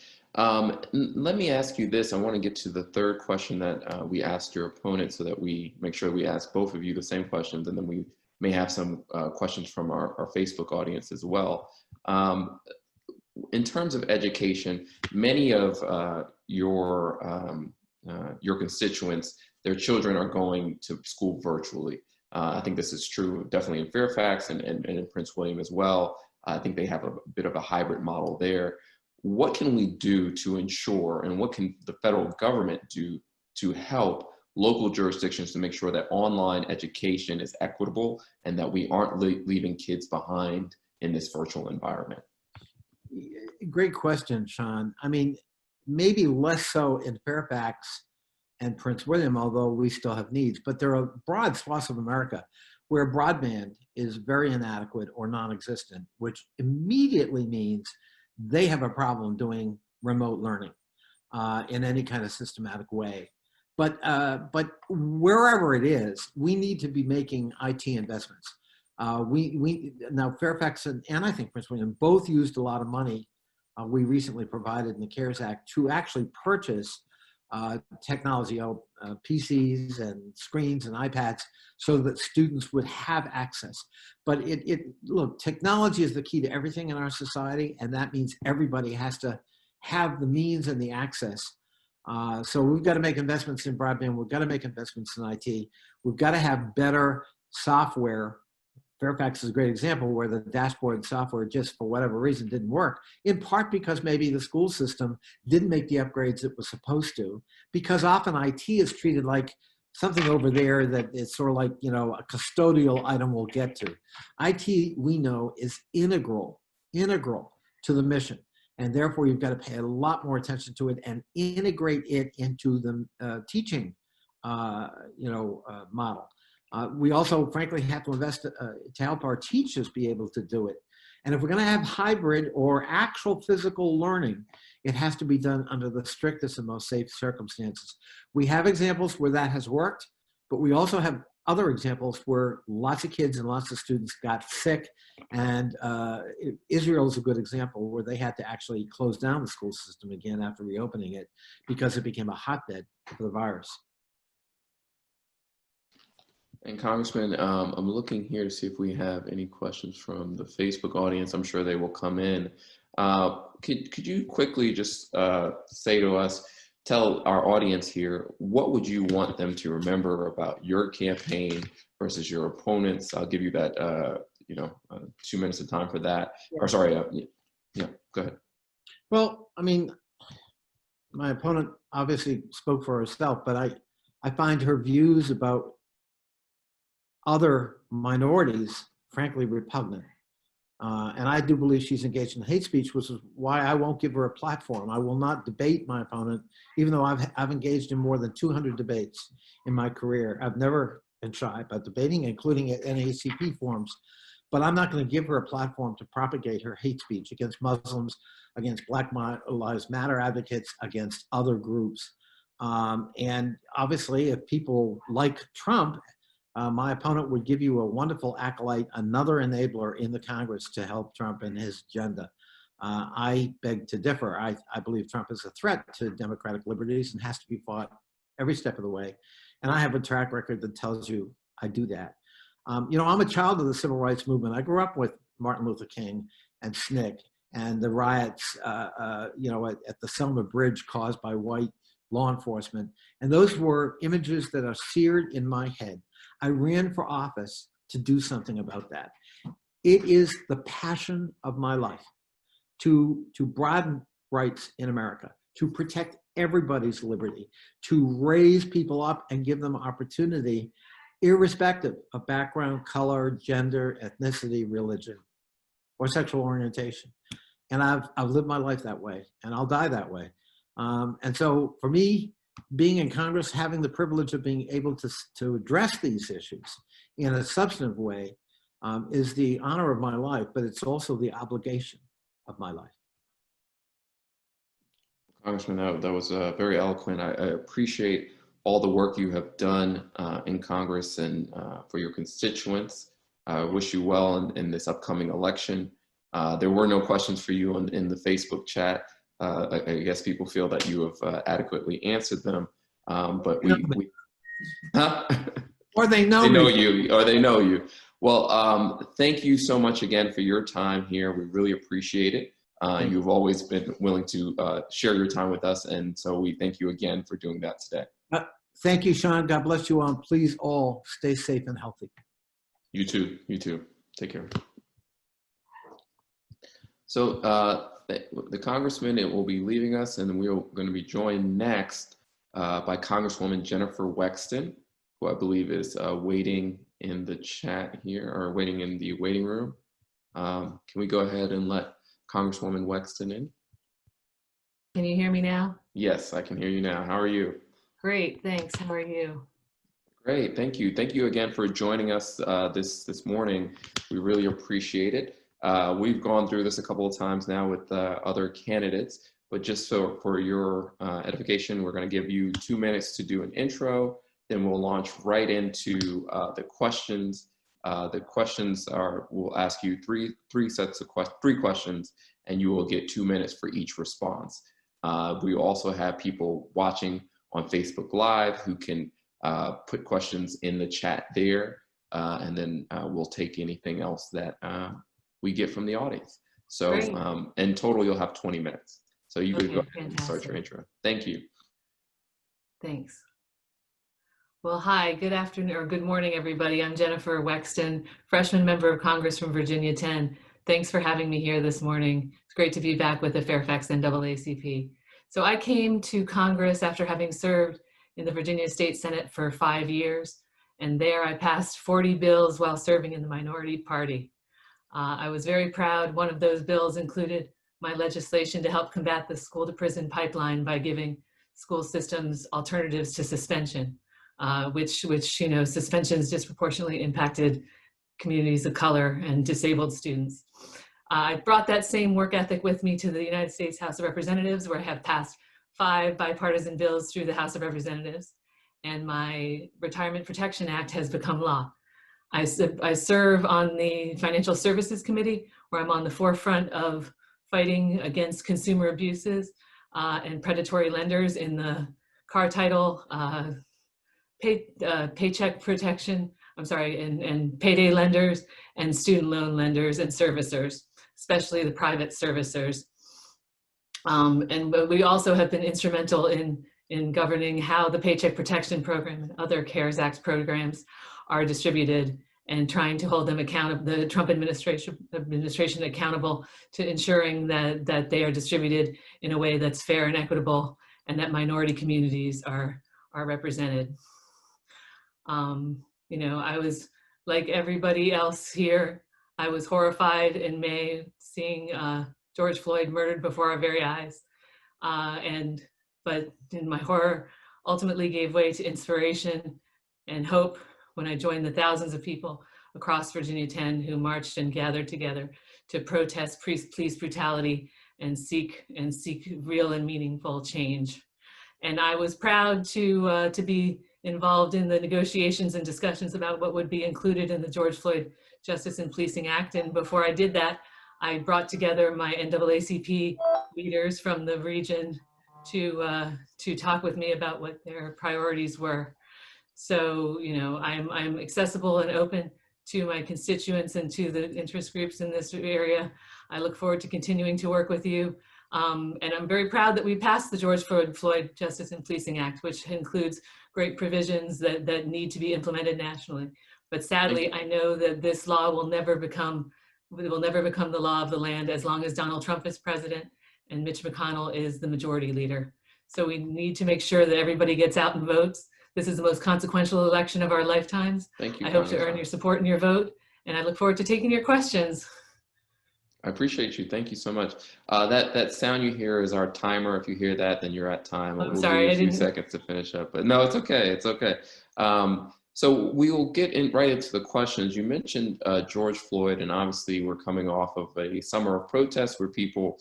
Let me ask you this. I want to get to the third question that we asked your opponent so that we make sure we ask both of you the same questions, and then we may have some questions from our Facebook audience as well. In terms of education, many of your constituents, their children are going to school virtually. I think this is true definitely in Fairfax and in Prince William as well. I think they have a bit of a hybrid model there. What can we do to ensure, and what can the federal government do to help local jurisdictions to make sure that online education is equitable and that we aren't leaving kids behind in this virtual environment? Great question, Sean. I mean, maybe less so in Fairfax and Prince William, although we still have needs, but there are broad swaths of America where broadband is very inadequate or non-existent, which immediately means they have a problem doing remote learning in any kind of systematic way. But wherever it is, we need to be making IT investments. Now Fairfax and I think Prince William both used a lot of money we recently provided in the CARES Act to actually purchase technology, PCs and screens and iPads, so that students would have access. But look, technology is the key to everything in our society, and that means everybody has to have the means and the access. So we've got to make investments in broadband. We've got to make investments in IT. We've got to have better software. Fairfax is a great example where the dashboard software just for whatever reason didn't work, in part because maybe the school system didn't make the upgrades it was supposed to, because often IT is treated like something over there that is sort of like, a custodial item we'll get to. IT, we know, is integral to the mission. And therefore, you've got to pay a lot more attention to it and integrate it into the teaching, model. We also, frankly, have to invest to help our teachers be able to do it. And if we're going to have hybrid or actual physical learning, it has to be done under the strictest and most safe circumstances. We have examples where that has worked, but we also have other examples where lots of kids and lots of students got sick. And Israel is a good example where they had to actually close down the school system again after reopening it because it became a hotbed for the virus. And Congressman, I'm looking here to see if we have any questions from the Facebook audience. I'm sure they will come in. Could you quickly just say to us, tell our audience here, what would you want them to remember about your campaign versus your opponents? I'll give you that, 2 minutes of time for that. Yeah. Or sorry, yeah, go ahead. Well, I mean, my opponent obviously spoke for herself, but I find her views about other minorities, frankly, repugnant. And I do believe she's engaged in hate speech, which is why I won't give her a platform. I will not debate my opponent, even though I've engaged in more than 200 debates in my career. I've never been shy about debating, including at NAACP forums. But I'm not going to give her a platform to propagate her hate speech against Muslims, against Black Lives Matter advocates, against other groups. And obviously, if people like Trump, my opponent would give you a wonderful acolyte, another enabler in the Congress to help Trump and his agenda. I beg to differ. I believe Trump is a threat to democratic liberties and has to be fought every step of the way. And I have a track record that tells you I do that. You know, I'm a child of the civil rights movement. I grew up with Martin Luther King and SNCC and the riots, you know, at the Selma Bridge caused by white law enforcement. And those were images that are seared in my head. I ran for office to do something about that. It is the passion of my life to broaden rights in America, to protect everybody's liberty, to raise people up and give them opportunity, irrespective of background, color, gender, ethnicity, religion, or sexual orientation. And I've lived my life that way, and I'll die that way. And so for me, being in Congress, having the privilege of being able to address these issues in a substantive way is the honor of my life, but it's also the obligation of my life. Congressman, that was very eloquent. I appreciate all the work you have done in Congress and for your constituents. I wish you well in this upcoming election. There were no questions for you in the Facebook chat. I guess people feel that you have adequately answered them, but we or they know you, or they know you. Well, thank you so much again for your time here. We really appreciate it. You've always been willing to share your time with us, and so we thank you again for doing that today. Thank you, Sean. God bless you all. And please all stay safe and healthy. You too. You too. Take care. So the congressman will be leaving us, and we're going to be joined next by Congresswoman Jennifer Wexton, who I believe is waiting in the chat here, or waiting in the waiting room. Can we go ahead and let Congresswoman Wexton in? Can you hear me now? Yes, I can hear you now. How are you? Great, thanks. How are you? Great, thank you. Thank you again for joining us this morning. We really appreciate it. We've gone through this a couple of times now with other candidates, but just so for your edification, we're going to give you 2 minutes to do an intro, then we'll launch right into the questions. The questions are, we'll ask you three questions, and you will get 2 minutes for each response. We also have people watching on Facebook Live who can put questions in the chat there, and then we'll take anything else that we get from the audience. So in total, you'll have 20 minutes. So you can go ahead and start your intro. Thank you. Thanks. Well, hi, good afternoon or good morning, everybody. I'm Jennifer Wexton, freshman member of Congress from Virginia 10. Thanks for having me here this morning. It's great to be back with the Fairfax NAACP. So I came to Congress after having served in the Virginia State Senate for 5 years. And there I passed 40 bills while serving in the minority party. I was very proud. One of those bills included my legislation to help combat the school to prison pipeline by giving school systems alternatives to suspension, which you know, suspensions disproportionately impacted communities of color and disabled students. I brought that same work ethic with me to the United States House of Representatives, where I have passed 5 bipartisan bills through the House of Representatives, and my Retirement Protection Act has become law. I serve on the Financial Services Committee, where I'm on the forefront of fighting against consumer abuses and predatory lenders in the car title, paycheck protection, and payday lenders and student loan lenders and servicers, especially the private servicers. But we also have been instrumental in governing how the Paycheck Protection Program and other CARES Act programs are distributed, and trying to hold them accountable, the Trump administration accountable to ensuring that they are distributed in a way that's fair and equitable, and that minority communities are represented. You know, I was like everybody else here. I was horrified in May seeing George Floyd murdered before our very eyes. But in my horror, ultimately gave way to inspiration and hope when I joined the thousands of people across Virginia 10 who marched and gathered together to protest police brutality and seek real and meaningful change. And I was proud to be involved in the negotiations and discussions about what would be included in the George Floyd Justice and Policing Act. And before I did that, I brought together my NAACP leaders from the region to talk with me about what their priorities were. So, you know, I'm accessible and open to my constituents and to the interest groups in this area. I look forward to continuing to work with you. And I'm very proud that we passed the George Floyd Justice and Policing Act, which includes great provisions that need to be implemented nationally. But sadly, I know that this law will never become the law of the land as long as Donald Trump is president and Mitch McConnell is the majority leader. So we need to make sure that everybody gets out and votes. This is the most consequential election of our lifetimes. Thank you. I hope to earn your support and your vote, and I look forward to taking your questions. I appreciate you. Thank you so much. That sound you hear is our timer. If you hear that, then you're at time. I'm we'll sorry, give you a few seconds to finish up. But no, it's okay. It's okay. So we will get right into the questions. You mentioned George Floyd, and obviously we're coming off of a summer of protests where people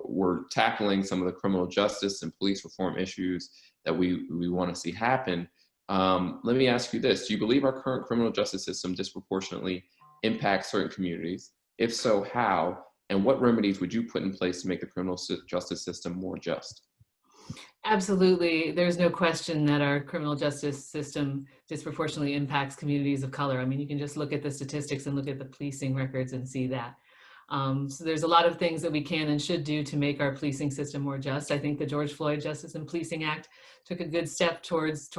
were tackling some of the criminal justice and police reform issues that we want to see happen. Let me ask you this. Do you believe our current criminal justice system disproportionately impacts certain communities? If so, how? And what remedies would you put in place to make the criminal justice system more just? Absolutely. There's no question that our criminal justice system disproportionately impacts communities of color. I mean, you can just look at the statistics and look at the policing records and see that. So there's a lot of things that we can and should do to make our policing system more just. I think the George Floyd Justice and Policing Act took a good step towards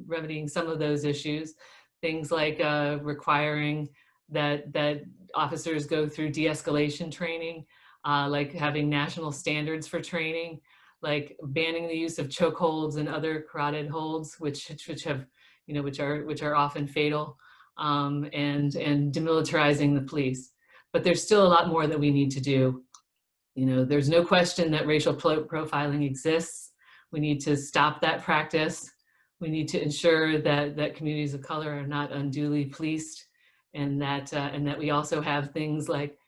remedying some of those issues. Things like requiring that officers go through de-escalation training, like having national standards for training, like banning the use of chokeholds and other carotid holds, which have, you know, which are often fatal, and demilitarizing the police. But there's still a lot more that we need to do. You know, there's no question that racial profiling exists. We need to stop that practice. We need to ensure that communities of color are not unduly policed, and that we also have things like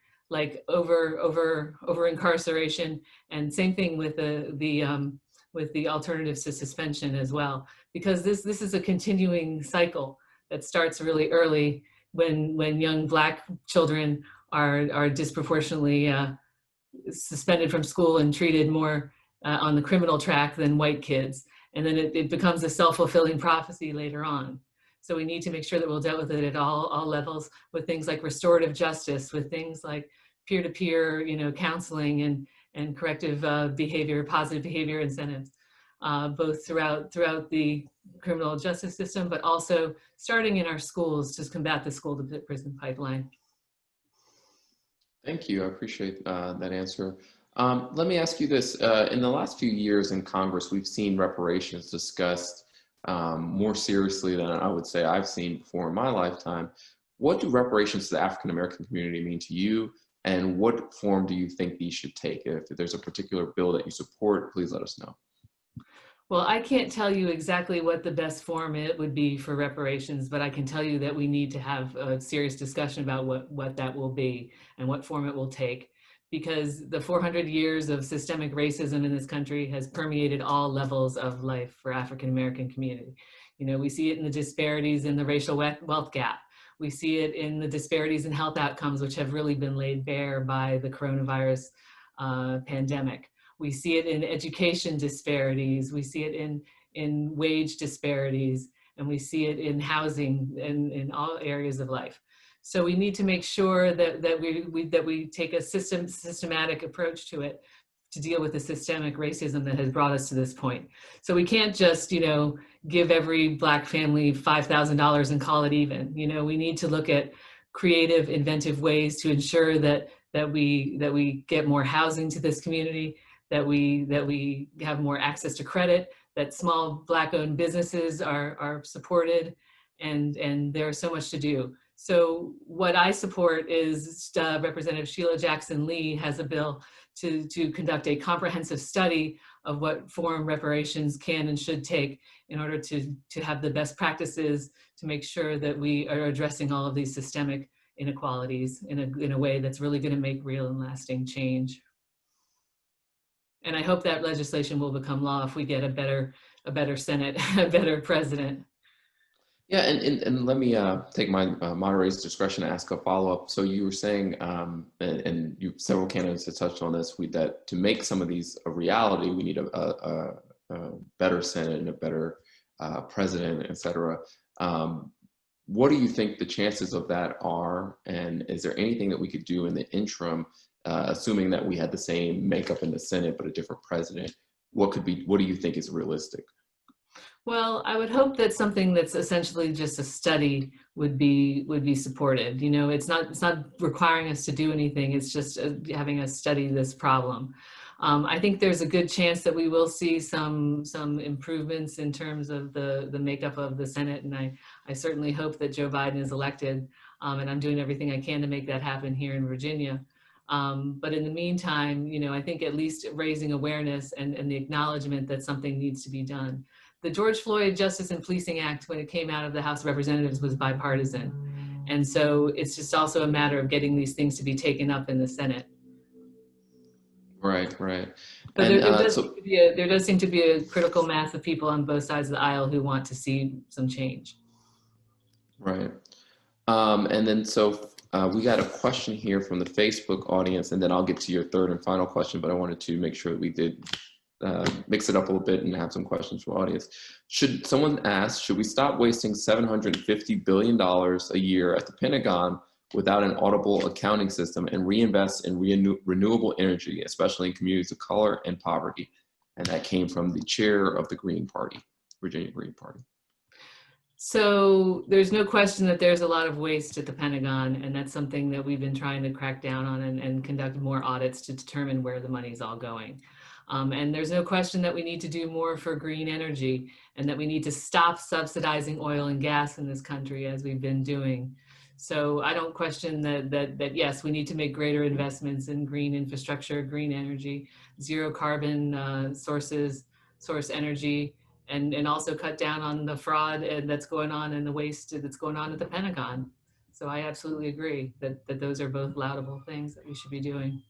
over incarceration, and same thing with the alternatives to suspension as well, because this is a continuing cycle that starts really early when young Black children are disproportionately suspended from school and treated more on the criminal track than white kids, and then it becomes a self-fulfilling prophecy later on. So we need to make sure that we'll deal with it at all levels, with things like restorative justice, with things like peer-to-peer, you know, counseling and corrective behavior, positive behavior incentives, both throughout the criminal justice system, but also starting in our schools to combat the school to prison pipeline. Thank you. I appreciate that answer. Let me ask you this. In the last few years in Congress, we've seen reparations discussed more seriously than I would say I've seen before in my lifetime. What do reparations to the African-American community mean to you, and what form do you think these should take? If there's a particular bill that you support, please let us know. Well, I can't tell you exactly what the best form it would be for reparations, but I can tell you that we need to have a serious discussion about what that will be and what form it will take, because the 400 years of systemic racism in this country has permeated all levels of life for African-American community. You know, we see it in the disparities in the racial wealth gap. We see it in the disparities in health outcomes, which have really been laid bare by the coronavirus pandemic. We see it in education disparities. We see it in wage disparities, and we see it in housing and in all areas of life. So we need to make sure that we take a systematic approach to it, to deal with the systemic racism that has brought us to this point. So we can't just, you know, give every Black family $5,000 and call it even. You know, we need to look at creative, inventive ways to ensure that we get more housing to this community, that we have more access to credit, that small Black-owned businesses are supported, and there's so much to do. So what I support is Representative Sheila Jackson Lee has a bill to conduct a comprehensive study of what form reparations can and should take in order to have the best practices to make sure that we are addressing all of these systemic inequalities in a way that's really going to make real and lasting change. And I hope that legislation will become law if we get a better Senate, a better president. Yeah, and let me take my moderator's discretion to ask a follow-up. So you were saying, and several candidates have touched on this, that to make some of these a reality, we need a better Senate and a better president, et cetera. What do you think the chances of that are? And is there anything that we could do in the interim, assuming that we had the same makeup in the Senate but a different president? What do you think is realistic? Well, I would hope that something that's essentially just a study would be supported. You know, it's not requiring us to do anything. It's just having us study this problem. I think there's a good chance that we will see some improvements in terms of the makeup of the Senate, and I certainly hope that Joe Biden is elected, and I'm doing everything I can to make that happen here in Virginia. But in the meantime, you know, I think at least raising awareness and the acknowledgement that something needs to be done. The George Floyd Justice and Policing Act, when it came out of the House of Representatives, was bipartisan. And so it's just also a matter of getting these things to be taken up in the Senate. Right, right. But And, there does seem to be a critical mass of people on both sides of the aisle who want to see some change. Right. And then we got a question here from the Facebook audience, and then I'll get to your third and final question, but I wanted to make sure that we did mix it up a little bit and have some questions from the audience. Someone asked, should we stop wasting $750 billion a year at the Pentagon without an audible accounting system and reinvest in renewable energy, especially in communities of color and poverty? And that came from the chair of the Green Party, Virginia Green Party. So there's no question that there's a lot of waste at the Pentagon, and that's something that we've been trying to crack down on and conduct more audits to determine where the money's all going. And there's no question that we need to do more for green energy and that we need to stop subsidizing oil and gas in this country as we've been doing. So I don't question that yes, we need to make greater investments in green infrastructure, green energy, zero carbon source energy, and also cut down on the fraud that's going on and the waste that's going on at the Pentagon. So I absolutely agree that those are both laudable things that we should be doing.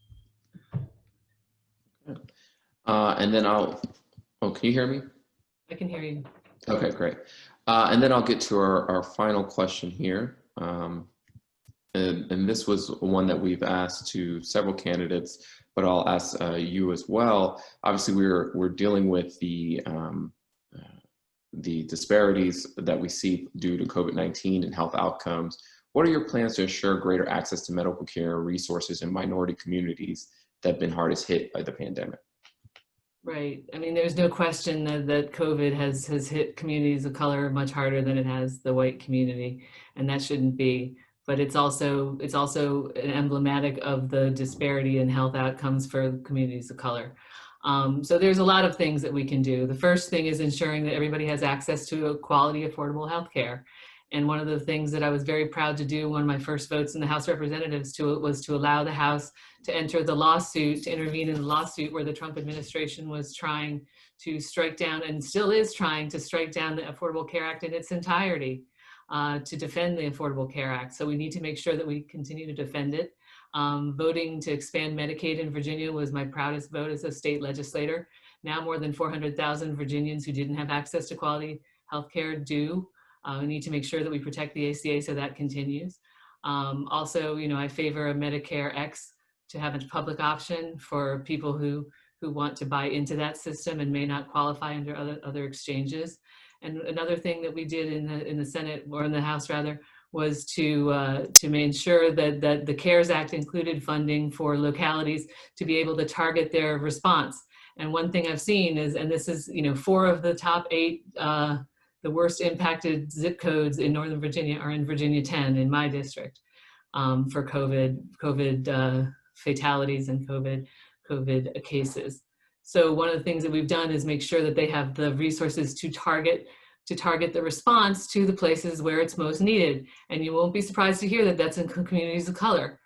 And then can you hear me? I can hear you. Okay, great. And then I'll get to our final question here. And this was one that we've asked to several candidates, but I'll ask you as well. Obviously, we're dealing with the disparities that we see due to COVID-19 and health outcomes. What are your plans to ensure greater access to medical care resources in minority communities that have been hardest hit by the pandemic? Right. I mean, there's no question that COVID has hit communities of color much harder than it has the white community, and that shouldn't be. But it's also emblematic of the disparity in health outcomes for communities of color. So there's a lot of things that we can do. The first thing is ensuring that everybody has access to a quality, affordable health care. And one of the things that I was very proud to do, one of my first votes in the House of Representatives was to allow the House to enter the lawsuit, to intervene in the lawsuit where the Trump administration was trying to strike down, and still is trying to strike down, the Affordable Care Act in its entirety, to defend the Affordable Care Act. So we need to make sure that we continue to defend it. Voting to expand Medicaid in Virginia was my proudest vote as a state legislator. Now more than 400,000 Virginians who didn't have access to quality health care do. We need to make sure that we protect the ACA so that continues. Also, you know, I favor a Medicare X to have a public option for people who want to buy into that system and may not qualify under other exchanges. And another thing that we did in the Senate, or in the House rather, was to ensure that the CARES Act included funding for localities to be able to target their response. And one thing I've seen is, and this is, you know, 4 of the top 8 the worst impacted zip codes in Northern Virginia are in Virginia 10, in my district, for COVID fatalities and COVID cases. So one of the things that we've done is make sure that they have the resources to target the response to the places where it's most needed. And you won't be surprised to hear that that's in communities of color.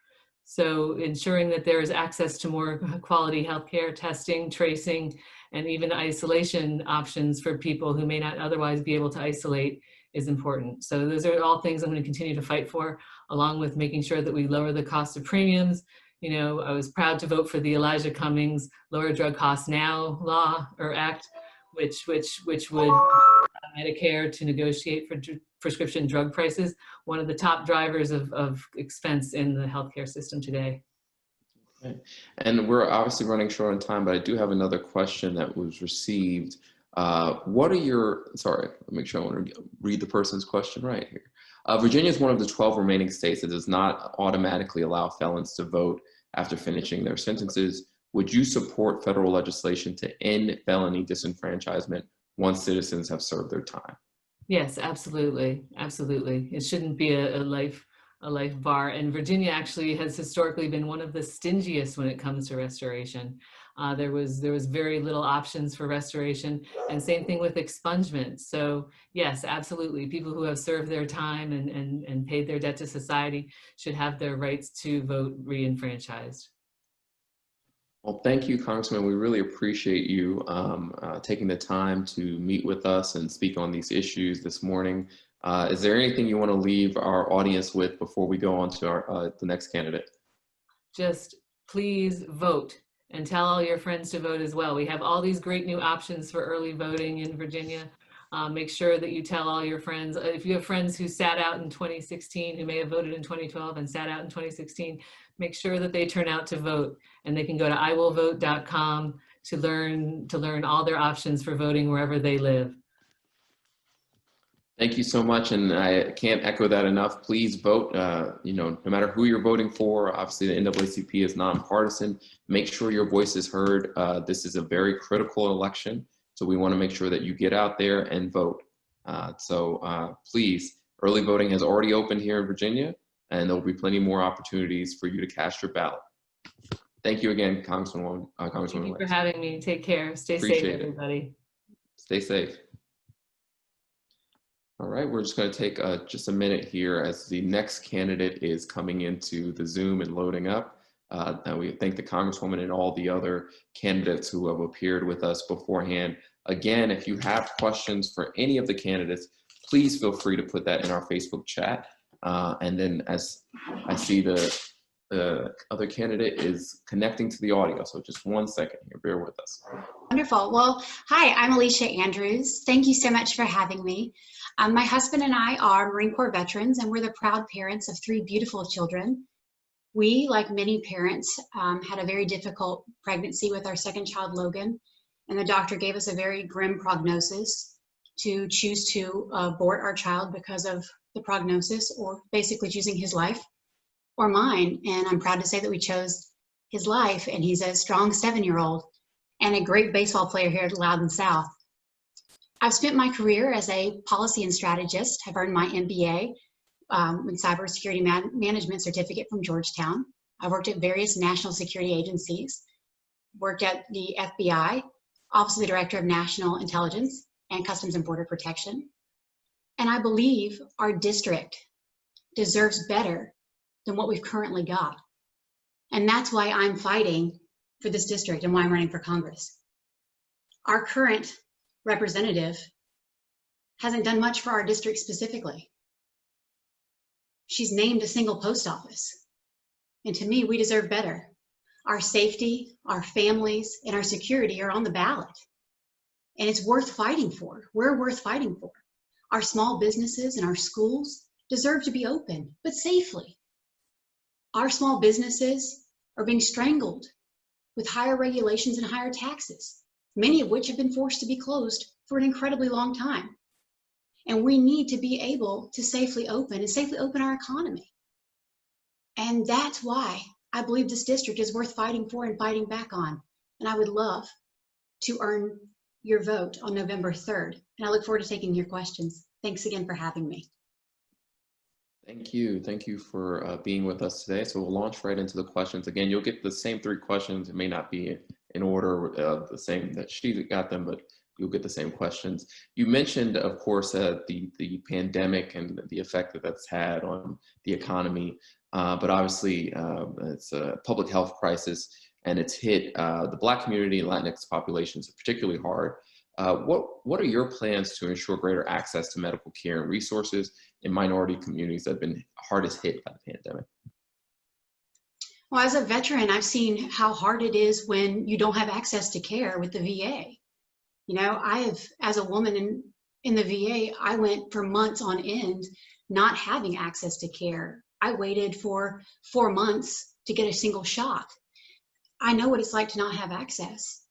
So ensuring that there is access to more quality healthcare, testing, tracing, and even isolation options for people who may not otherwise be able to isolate is important. So those are all things I'm going to continue to fight for, along with making sure that we lower the cost of premiums, You know, I was proud to vote for the Elijah Cummings Lower Drug Costs Now law or act, which would Medicare to negotiate for prescription drug prices, one of the top drivers of expense in the healthcare system today. Okay. And we're obviously running short on time, but I do have another question that was received. What are your, sorry, let me make sure I want to read the person's question right here. Virginia is one of the 12 remaining states that does not automatically allow felons to vote after finishing their sentences. Would you support federal legislation to end felony disenfranchisement once citizens have served their time? Yes, absolutely. Absolutely. It shouldn't be a life bar. And Virginia actually has historically been one of the stingiest when it comes to restoration. There was very little options for restoration, and same thing with expungement. So yes, absolutely. People who have served their time and paid their debt to society should have their rights to vote re-enfranchised. Well, thank you, Congressman. We really appreciate you taking the time to meet with us and speak on these issues this morning. Is there anything you want to leave our audience with before we go on to the next candidate? Just please vote and tell all your friends to vote as well. We have all these great new options for early voting in Virginia. Make sure that you tell all your friends. If you have friends who sat out in 2016, who may have voted in 2012 and sat out in 2016, make sure that they turn out to vote, and they can go to iwillvote.com to learn all their options for voting wherever they live. Thank you so much, and I can't echo that enough. Please vote. You know, no matter who you're voting for, obviously the NAACP is nonpartisan. Make sure your voice is heard. This is a very critical election, so we want to make sure that you get out there and vote. Please, early voting has already opened here in Virginia, and there will be plenty more opportunities for you to cast your ballot. Thank you again, Congresswoman. Thank you for having me. Take care. Stay safe, everybody. Stay safe. All right, we're just going to take just a minute here as the next candidate is coming into the Zoom and loading up. And we thank the Congresswoman and all the other candidates who have appeared with us beforehand. Again, if you have questions for any of the candidates, please feel free to put that in our Facebook chat. And then as I see the other candidate is connecting to the audio, so just 1 second here, bear with us. Wonderful. Well, hi, I'm Aliscia Andrews. Thank you so much for having me. My husband and I are Marine Corps veterans, and we're the proud parents of 3 beautiful children. We, like many parents, had a very difficult pregnancy with our second child, Logan, and the doctor gave us a very grim prognosis to choose to abort our child because of the prognosis, or basically choosing his life or mine. And I'm proud to say that we chose his life, and he's a strong 7-year-old and a great baseball player here at Loudon South. I've spent my career as a policy and strategist. I've earned my MBA in cybersecurity management certificate from Georgetown. I worked at various national security agencies, worked at the FBI, Office of the Director of National Intelligence and Customs and Border Protection. And I believe our district deserves better than what we've currently got. And that's why I'm fighting for this district and why I'm running for Congress. Our current representative hasn't done much for our district specifically. She's named a single post office. And to me, we deserve better. Our safety, our families, and our security are on the ballot. And it's worth fighting for. We're worth fighting for. Our small businesses and our schools deserve to be open, but safely. Our small businesses are being strangled with higher regulations and higher taxes, many of which have been forced to be closed for an incredibly long time. And we need to be able to safely open our economy. And that's why I believe this district is worth fighting for and fighting back on. And I would love to earn your vote on November 3rd. And I look forward to taking your questions. Thanks again for having me. Thank you. Thank you for being with us today. So we'll launch right into the questions. Again, you'll get the same 3 questions. It may not be in order the same that she got them, but you'll get the same questions. You mentioned, of course, the pandemic and the effect that that's had on the economy, but obviously it's a public health crisis, and it's hit the Black community and Latinx populations particularly hard. What are your plans to ensure greater access to medical care and resources in minority communities that have been hardest hit by the pandemic? Well, as a veteran, I've seen how hard it is when you don't have access to care with the VA. You know, I have, as a woman in the VA, I went for months on end not having access to care. I waited for 4 months to get a single shot. I know what it's like to not have access.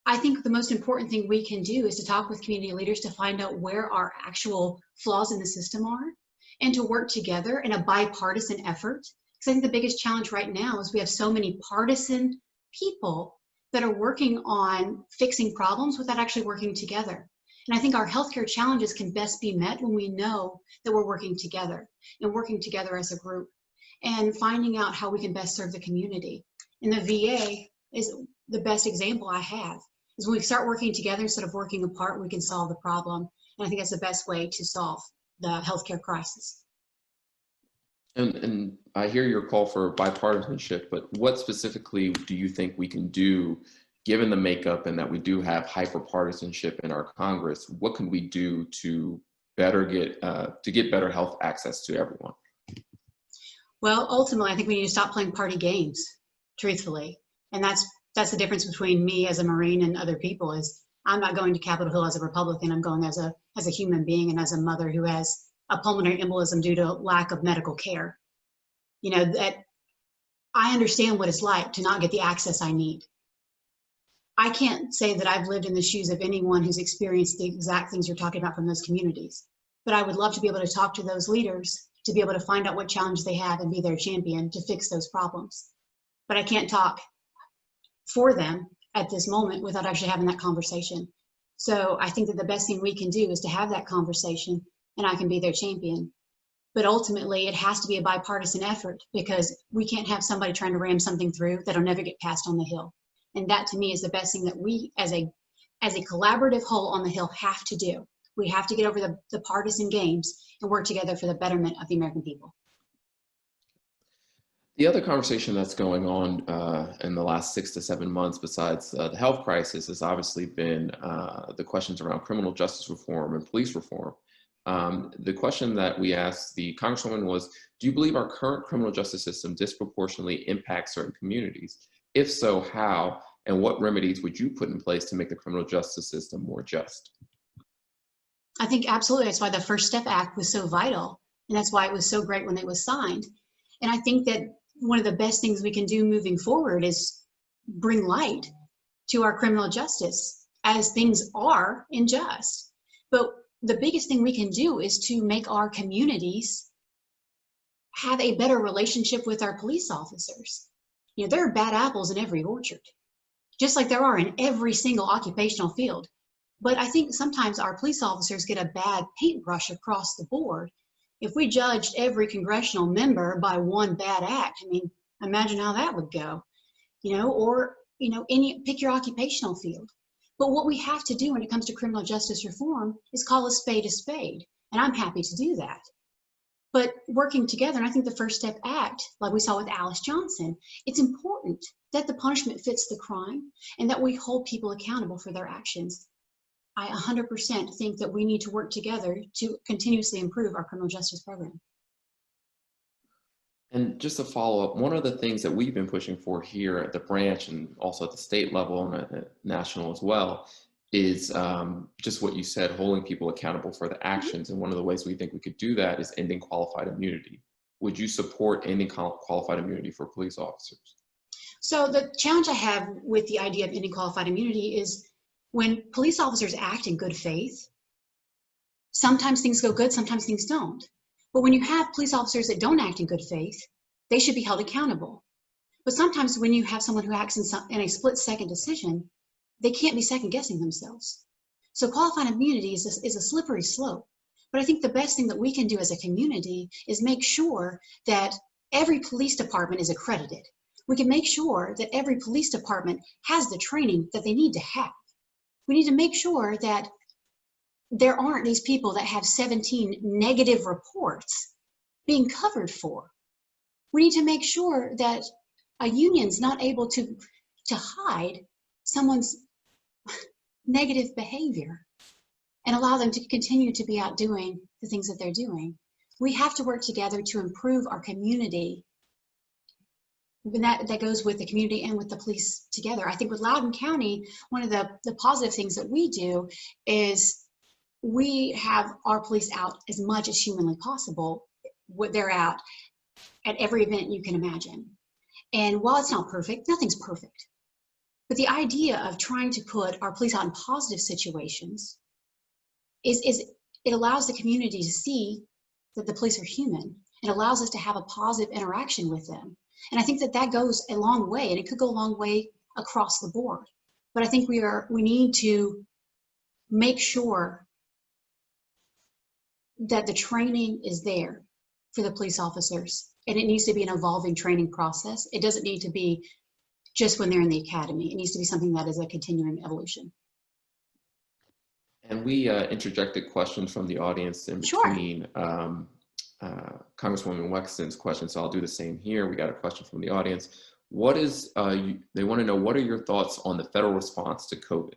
I think the most important thing we can do is to talk with community leaders to find out where our actual flaws in the system are and to work together in a bipartisan effort. Because I think the biggest challenge right now is we have so many partisan people that are working on fixing problems without actually working together. And I think our healthcare challenges can best be met when we know that we're working together and working together as a group and finding out how we can best serve the community. And the VA is the best example I have, is when we start working together instead of working apart, we can solve the problem. And I think that's the best way to solve the healthcare crisis. And I hear your call for bipartisanship, but what specifically do you think we can do, given the makeup and that we do have hyper-partisanship in our Congress? What can we do to better get better health access to everyone? Well, ultimately, I think we need to stop playing party games, truthfully. And that's the difference between me as a Marine and other people. Is I'm not going to Capitol Hill as a Republican. I'm going as a human being and as a mother who has a pulmonary embolism due to lack of medical care. You know, that I understand what it's like to not get the access I need. I can't say that I've lived in the shoes of anyone who's experienced the exact things you're talking about from those communities, but I would love to be able to talk to those leaders to be able to find out what challenges they have and be their champion to fix those problems. But I can't talk for them at this moment without actually having that conversation. So I think that the best thing we can do is to have that conversation, and I can be their champion. But ultimately, it has to be a bipartisan effort, because we can't have somebody trying to ram something through that'll never get passed on the Hill. And that, to me, is the best thing that we, as a collaborative whole on the Hill, have to do. We have to get over the partisan games and work together for the betterment of the American people. The other conversation that's going on in the last 6 to 7 months, besides the health crisis, has obviously been the questions around criminal justice reform and police reform. The question that we asked the Congresswoman was, do you believe our current criminal justice system disproportionately impacts certain communities? If so, how? And what remedies would you put in place to make the criminal justice system more just? I think absolutely. That's why the First Step Act was so vital. And that's why it was so great when it was signed. And I think that one of the best things we can do moving forward is bring light to our criminal justice, as things are unjust. But the biggest thing we can do is to make our communities have a better relationship with our police officers. You know, there are bad apples in every orchard, just like there are in every single occupational field. But I think sometimes our police officers get a bad paintbrush across the board. If we judged every congressional member by one bad act, I mean, imagine how that would go, you know, or, you know, pick your occupational field. But what we have to do when it comes to criminal justice reform is call a spade, and I'm happy to do that. But working together, and I think the First Step Act, like we saw with Alice Johnson, it's important that the punishment fits the crime and that we hold people accountable for their actions. I 100% think that we need to work together to continuously improve our criminal justice program. And just to follow up, one of the things that we've been pushing for here at the branch and also at the state level and at national as well is just what you said, holding people accountable for the actions. And one of the ways we think we could do that is ending qualified immunity. Would you support ending qualified immunity for police officers? So the challenge I have with the idea of ending qualified immunity is when police officers act in good faith, sometimes things go good, sometimes things don't. But when you have police officers that don't act in good faith, they should be held accountable. But sometimes when you have someone who acts in a split-second decision, they can't be second-guessing themselves. So qualified immunity is a slippery slope. But I think the best thing that we can do as a community is make sure that every police department is accredited. We can make sure that every police department has the training that they need to have. We need to make sure that there aren't these people that have 17 negative reports being covered for. We need to make sure that a union's not able to hide someone's negative behavior and allow them to continue to be out doing the things that they're doing. We have to work together to improve our community that goes with the community and with the police together. I think with Loudoun County, one of the positive things that we do is we have our police out as much as humanly possible. They're out at every event you can imagine. And while it's not perfect, nothing's perfect. But the idea of trying to put our police out in positive situations is it allows the community to see that the police are human. It allows us to have a positive interaction with them. And I think that goes a long way, and it could go a long way across the board. But I think we need to make sure that the training is there for the police officers, and it needs to be an evolving training process. It doesn't need to be just when they're in the academy. It needs to be something that is a continuing evolution. And we interjected questions from the audience in between Congresswoman Wexton's question, so I'll do the same here. We got a question from the audience. What is, they want to know, what are your thoughts on the federal response to COVID?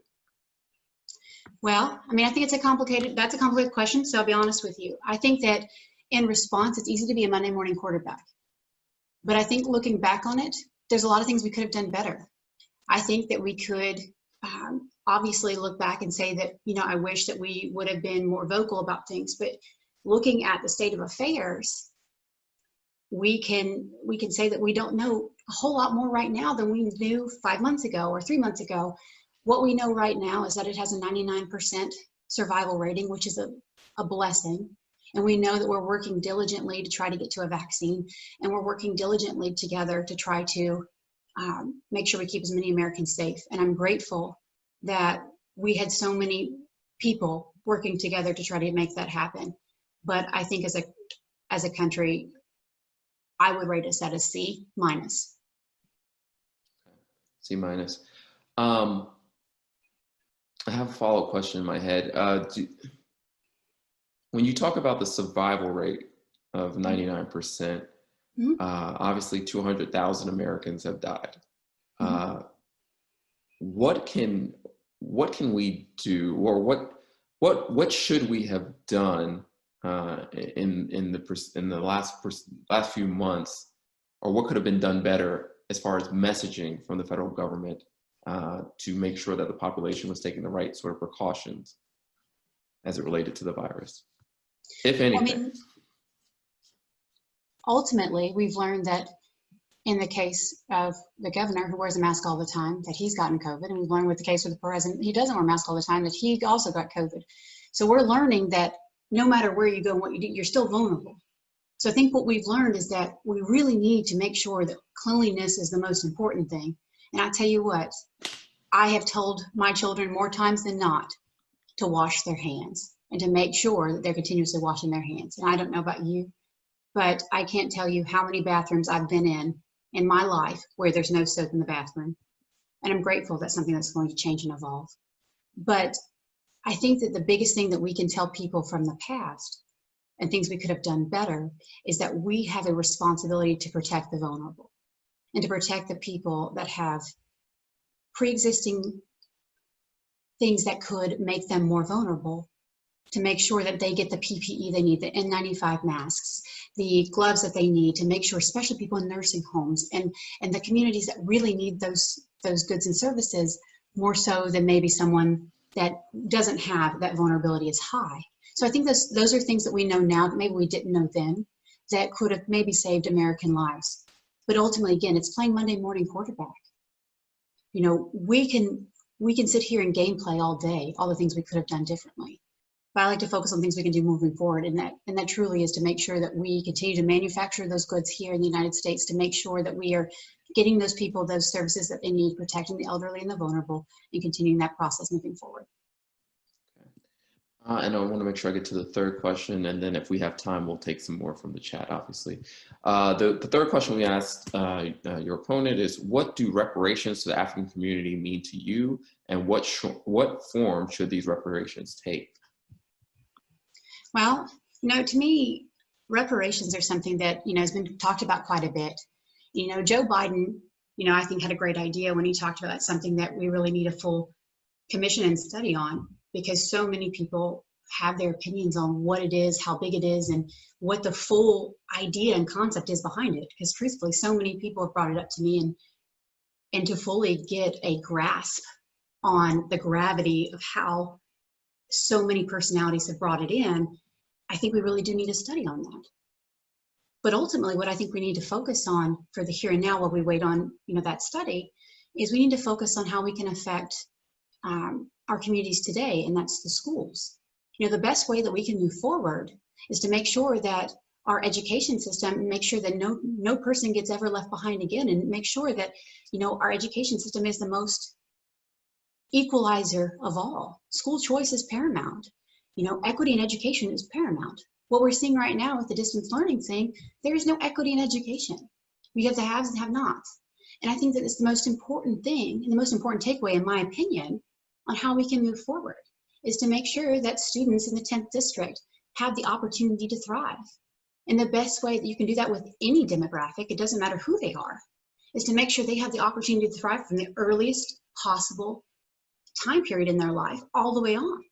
Well, I mean, I think that's a complicated question, so I'll be honest with you. I think that in response, it's easy to be a Monday morning quarterback. But I think looking back on it, there's a lot of things we could have done better. I think that we could obviously look back and say that, you know, I wish that we would have been more vocal about things, but looking at the state of affairs, we can say that we don't know a whole lot more right now than we knew 5 months ago or 3 months ago. What we know right now is that it has a 99% survival rating, which is a blessing. And we know that we're working diligently to try to get to a vaccine, and we're working diligently together to try to make sure we keep as many Americans safe. And I'm grateful that we had so many people working together to try to make that happen. But I think as a country, I would rate us at a C-. C-. I have a follow-up question in my head. When you talk about the survival rate of 99%, obviously 200,000 Americans have died. What can we do, or what should we have done in the last few months, or what could have been done better as far as messaging from the federal government to make sure that the population was taking the right sort of precautions as it related to the virus, if anything? I mean, ultimately, we've learned that in the case of the governor who wears a mask all the time, that he's gotten COVID. And we've learned with the case of the president, he doesn't wear a mask all the time, that he also got COVID. So we're learning that no matter where you go and what you do, you're still vulnerable. So I think what we've learned is that we really need to make sure that cleanliness is the most important thing. And I tell you what, I have told my children more times than not to wash their hands and to make sure that they're continuously washing their hands. And I don't know about you, but I can't tell you how many bathrooms I've been in my life where there's no soap in the bathroom. And I'm grateful that's something that's going to change and evolve. But I think that the biggest thing that we can tell people from the past and things we could have done better is that we have a responsibility to protect the vulnerable and to protect the people that have pre-existing things that could make them more vulnerable, to make sure that they get the PPE they need, the N95 masks, the gloves that they need, to make sure, especially people in nursing homes and the communities that really need those goods and services more so than maybe someone that doesn't have that vulnerability as high. So I think those are things that we know now that maybe we didn't know then, that could have maybe saved American lives. But ultimately, again, it's playing Monday morning quarterback. You know, we can sit here and gameplay all day, all the things we could have done differently. But I like to focus on things we can do moving forward, and that truly is to make sure that we continue to manufacture those goods here in the United States, to make sure that we are getting those people those services that they need, protecting the elderly and the vulnerable, and continuing that process moving forward. And I want to make sure I get to the third question, and then if we have time, we'll take some more from the chat, obviously. The third question we asked your opponent is, what do reparations to the African community mean to you, and what form should these reparations take? Well, you know, to me, reparations are something that, you know, has been talked about quite a bit. You know, Joe Biden, you know, I think had a great idea when he talked about something that we really need a full commission and study on, because so many people have their opinions on what it is, how big it is, and what the full idea and concept is behind it. Because truthfully, so many people have brought it up to me, and to fully get a grasp on the gravity of how so many personalities have brought it in, I think we really do need a study on that. But ultimately, what I think we need to focus on for the here and now while we wait on that study is we need to focus on how we can affect our communities today, and that's the schools. The best way that we can move forward is to make sure that our education system, make sure that no person gets ever left behind again, and make sure that our education system is the most equalizer of all. School choice is paramount. Equity in education is paramount. What we're seeing right now with the distance learning thing, there is no equity in education. We have the haves and have-nots. And I think that it's the most important thing, and the most important takeaway, in my opinion, on how we can move forward, is to make sure that students in the 10th district have the opportunity to thrive. And the best way that you can do that with any demographic, it doesn't matter who they are, is to make sure they have the opportunity to thrive from the earliest possible time period in their life all the way on.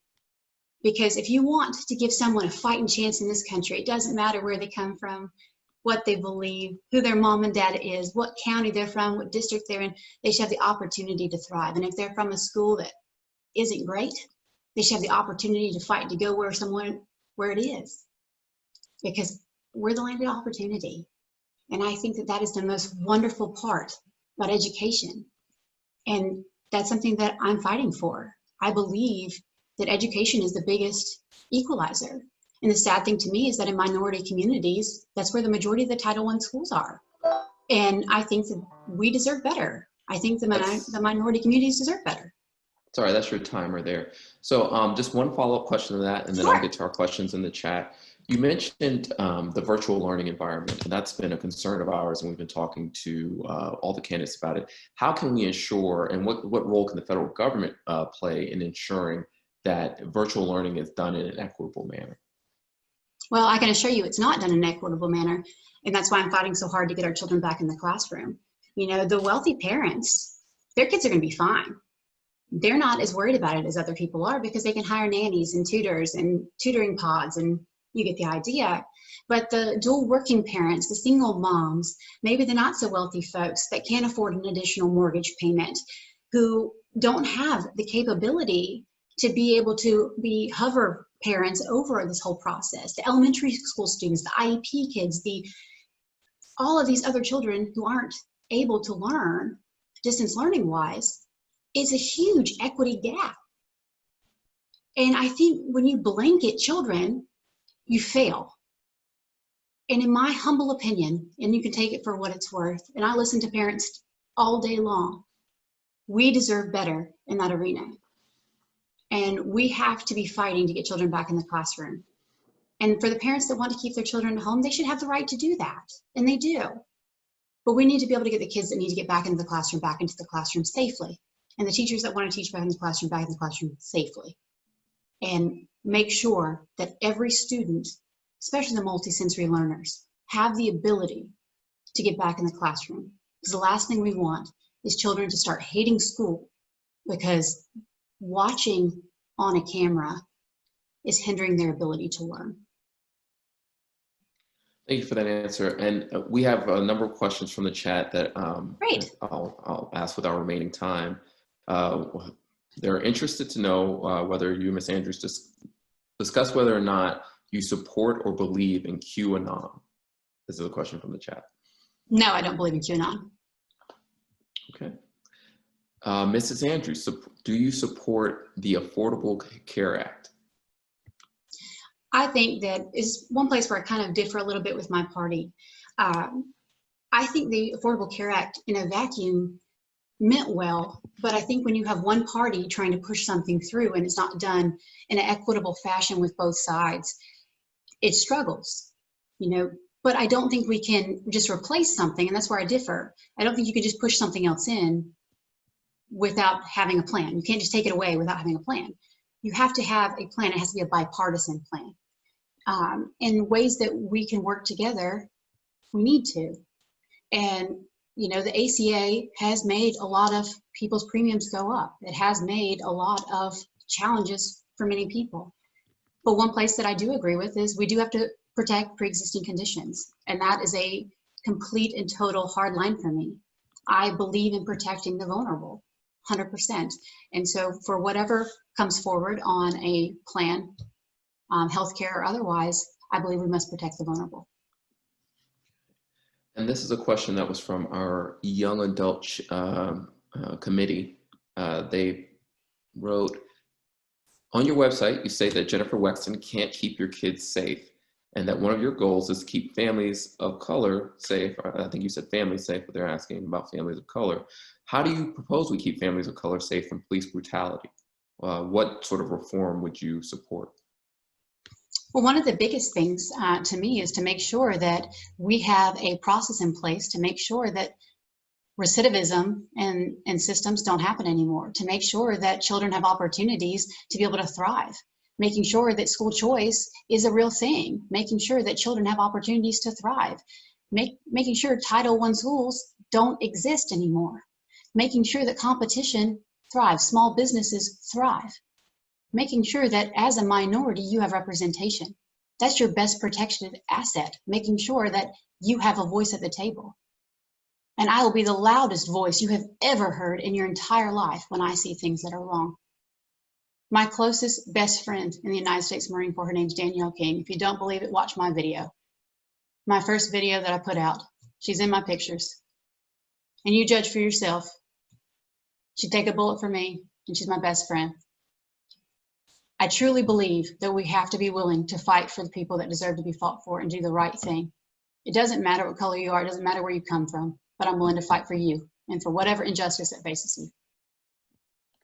Because if you want to give someone a fighting chance in this country, it doesn't matter where they come from, what they believe, who their mom and dad is, what county they're from, what district they're in, they should have the opportunity to thrive. And if they're from a school that isn't great, they should have the opportunity to fight to go where it is. Because we're the land of opportunity. And I think that that is the most wonderful part about education. And that's something that I'm fighting for. I believe that education is the biggest equalizer. And the sad thing to me is that in minority communities, that's where the majority of the Title I schools are. And I think that we deserve better. I think the minority communities deserve better. Sorry, that's your timer there. So just one follow-up question to that, and then I'll get to our questions in the chat. You mentioned the virtual learning environment, and that's been a concern of ours, and we've been talking to all the candidates about it. How can we ensure, and what role can the federal government play in ensuring that virtual learning is done in an equitable manner? Well, I can assure you it's not done in an equitable manner, and that's why I'm fighting so hard to get our children back in the classroom. The wealthy parents, their kids are going to be fine. They're not as worried about it as other people are because they can hire nannies and tutors and tutoring pods, and you get the idea. But the dual working parents, the single moms, maybe the not so wealthy folks that can't afford an additional mortgage payment, who don't have the capability to be able to be hover parents over this whole process, the elementary school students, the IEP kids, all of these other children who aren't able to learn distance learning wise, is a huge equity gap. And I think when you blanket children, you fail. And in my humble opinion, and you can take it for what it's worth, and I listen to parents all day long, we deserve better in that arena. And we have to be fighting to get children back in the classroom. And for the parents that want to keep their children at home, they should have the right to do that. And they do. But we need to be able to get the kids that need to get back into the classroom safely. And the teachers that want to teach back in the classroom safely. And make sure that every student, especially the multisensory learners, have the ability to get back in the classroom. Because the last thing we want is children to start hating school because watching on a camera is hindering their ability to learn. Thank you for that answer. And we have a number of questions from the chat that Great. I'll ask with our remaining time. They're interested to know whether you, Ms. Andrews, discuss whether or not you support or believe in QAnon. This is a question from the chat. No, I don't believe in QAnon. Okay. Mrs. Andrews, do you support the Affordable Care Act? I think that is one place where I kind of differ a little bit with my party. I think the Affordable Care Act in a vacuum meant well, but I think when you have one party trying to push something through and it's not done in an equitable fashion with both sides, it struggles, But I don't think we can just replace something, and that's where I differ. I don't think you can just push something else in without having a plan. You can't just take it away without having a plan. You have to have a plan. It has to be a bipartisan plan. In ways that we can work together, we need to. And, the ACA has made a lot of people's premiums go up. It has made a lot of challenges for many people. But one place that I do agree with is we do have to protect pre-existing conditions. And that is a complete and total hard line for me. I believe in protecting the vulnerable, 100%. And so for whatever comes forward on a plan, healthcare or otherwise, I believe we must protect the vulnerable. And this is a question that was from our young adult committee. They wrote, on your website, you say that Jennifer Wexton can't keep your kids safe and that one of your goals is to keep families of color safe. I think you said families safe, but they're asking about families of color. How do you propose we keep families of color safe from police brutality? What sort of reform would you support? Well, one of the biggest things to me is to make sure that we have a process in place to make sure that recidivism and systems don't happen anymore, to make sure that children have opportunities to be able to thrive, making sure that school choice is a real thing, making sure that children have opportunities to thrive, making sure Title I schools don't exist anymore, making sure that competition thrives, small businesses thrive, making sure that as a minority you have representation. That's your best protection asset, making sure that you have a voice at the table. And I will be the loudest voice you have ever heard in your entire life when I see things that are wrong. My closest best friend in the United States Marine Corps, her name's Danielle King. If you don't believe it, watch my video. My first video that I put out. She's in my pictures. And you judge for yourself. She'd take a bullet for me, and she's my best friend. I truly believe that we have to be willing to fight for the people that deserve to be fought for and do the right thing. It doesn't matter what color you are, it doesn't matter where you come from, but I'm willing to fight for you and for whatever injustice that faces you.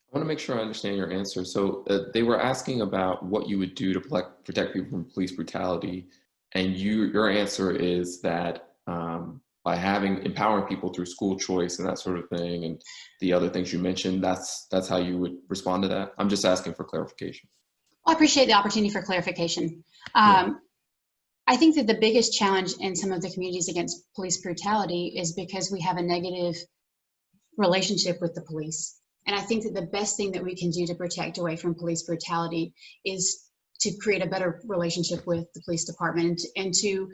I want to make sure I understand your answer. So they were asking about what you would do to protect people from police brutality. And your answer is that by empowering people through school choice and that sort of thing, and the other things you mentioned, that's how you would respond to that? I'm just asking for clarification. Well, I appreciate the opportunity for clarification. I think that the biggest challenge in some of the communities against police brutality is because we have a negative relationship with the police. And I think that the best thing that we can do to protect away from police brutality is to create a better relationship with the police department and to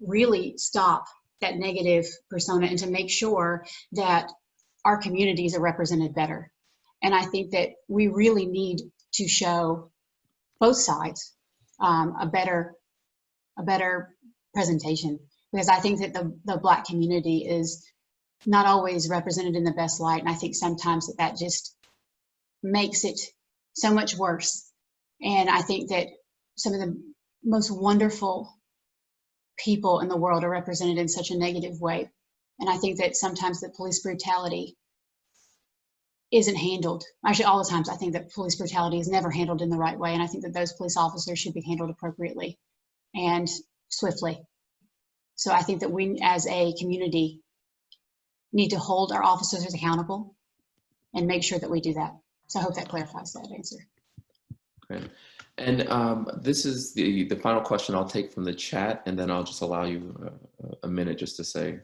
really stop that negative persona and to make sure that our communities are represented better. And I think that we really need to show both sides a better presentation, because I think that the Black community is not always represented in the best light. And I think sometimes that just makes it so much worse. And I think that some of the most wonderful people in the world are represented in such a negative way. And I think that sometimes that police brutality isn't handled. Actually, all the times I think that police brutality is never handled in the right way. And I think that those police officers should be handled appropriately and swiftly. So I think that we as a community need to hold our officers accountable and make sure that we do that. So I hope that clarifies that answer. Okay. And this is the final question I'll take from the chat, and then I'll just allow you a minute just to say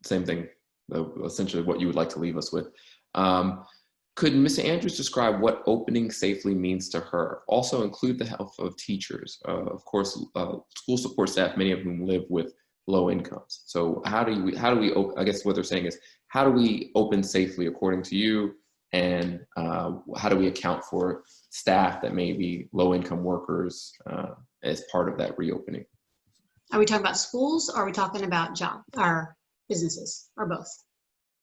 same thing, essentially what you would like to leave us with. Could Ms. Andrews describe what opening safely means to her? Also include the help of teachers, of course, school support staff, many of whom live with low incomes. So how do we, I guess what they're saying is, how do we open safely according to you? And how do we account for staff that may be low income workers as part of that reopening? Are we talking about schools or are we talking about businesses or both?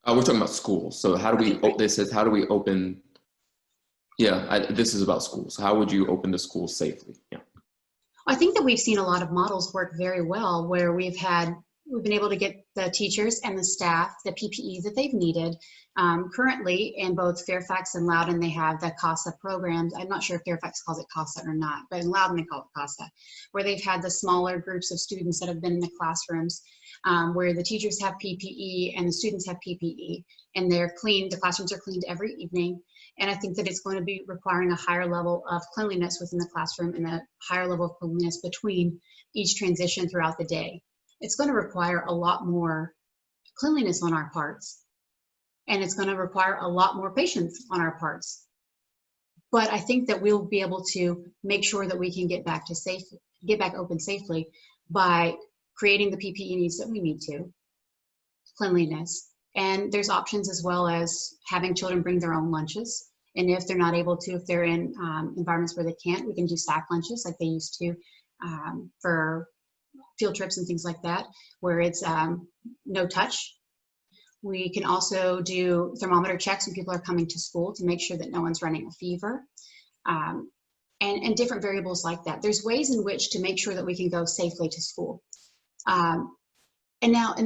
We're talking about schools. So how do we, this is, how do we open, this is about schools. How would you open the schools safely? Yeah. I think that we've seen a lot of models work very well where we've been able to get the teachers and the staff the PPE that they've needed. Currently in both Fairfax and Loudoun, they have the CASA programs. I'm not sure if Fairfax calls it CASA or not, but in Loudoun they call it CASA, where they've had the smaller groups of students that have been in the classrooms, where the teachers have PPE and the students have PPE, and they're cleaned. The classrooms are cleaned every evening. And I think that it's going to be requiring a higher level of cleanliness within the classroom and a higher level of cleanliness between each transition throughout the day. It's going to require a lot more cleanliness on our parts, and it's going to require a lot more patience on our parts. But I think that we'll be able to make sure that we can get back open safely by creating the PPE needs that we need to, cleanliness. And there's options as well as having children bring their own lunches. And if they're not able to, if they're in environments where they can't, we can do stack lunches like they used to for field trips and things like that, where it's no touch. We can also do thermometer checks when people are coming to school to make sure that no one's running a fever, and different variables like that. There's ways in which to make sure that we can go safely to school. And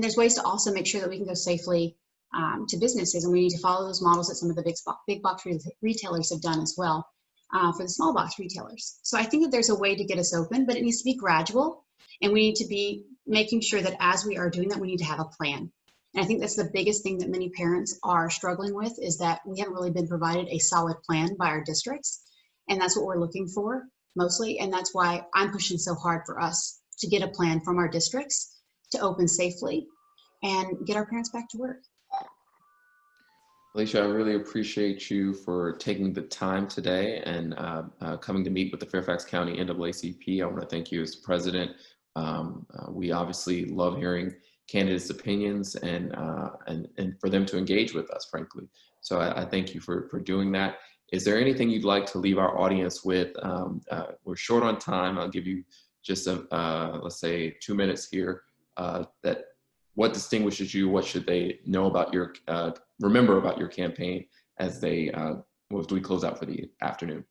there's ways to also make sure that we can go safely to businesses, and we need to follow those models that some of the big box retailers have done as well for the small box retailers. So I think that there's a way to get us open, but it needs to be gradual, and we need to be making sure that as we are doing that, we need to have a plan. And I think that's the biggest thing that many parents are struggling with, is that we haven't really been provided a solid plan by our districts. And that's what we're looking for mostly. And that's why I'm pushing so hard for us to get a plan from our districts to open safely and get our parents back to work. Aliscia, I really appreciate you for taking the time today and coming to meet with the Fairfax County NAACP. I want to thank you as president. We obviously love hearing candidates' opinions and for them to engage with us, frankly. So I thank you for doing that. Is there anything you'd like to leave our audience with? We're short on time. I'll give you just let's say 2 minutes here. What distinguishes you? What should they know about your, remember about your campaign as we close out for the afternoon?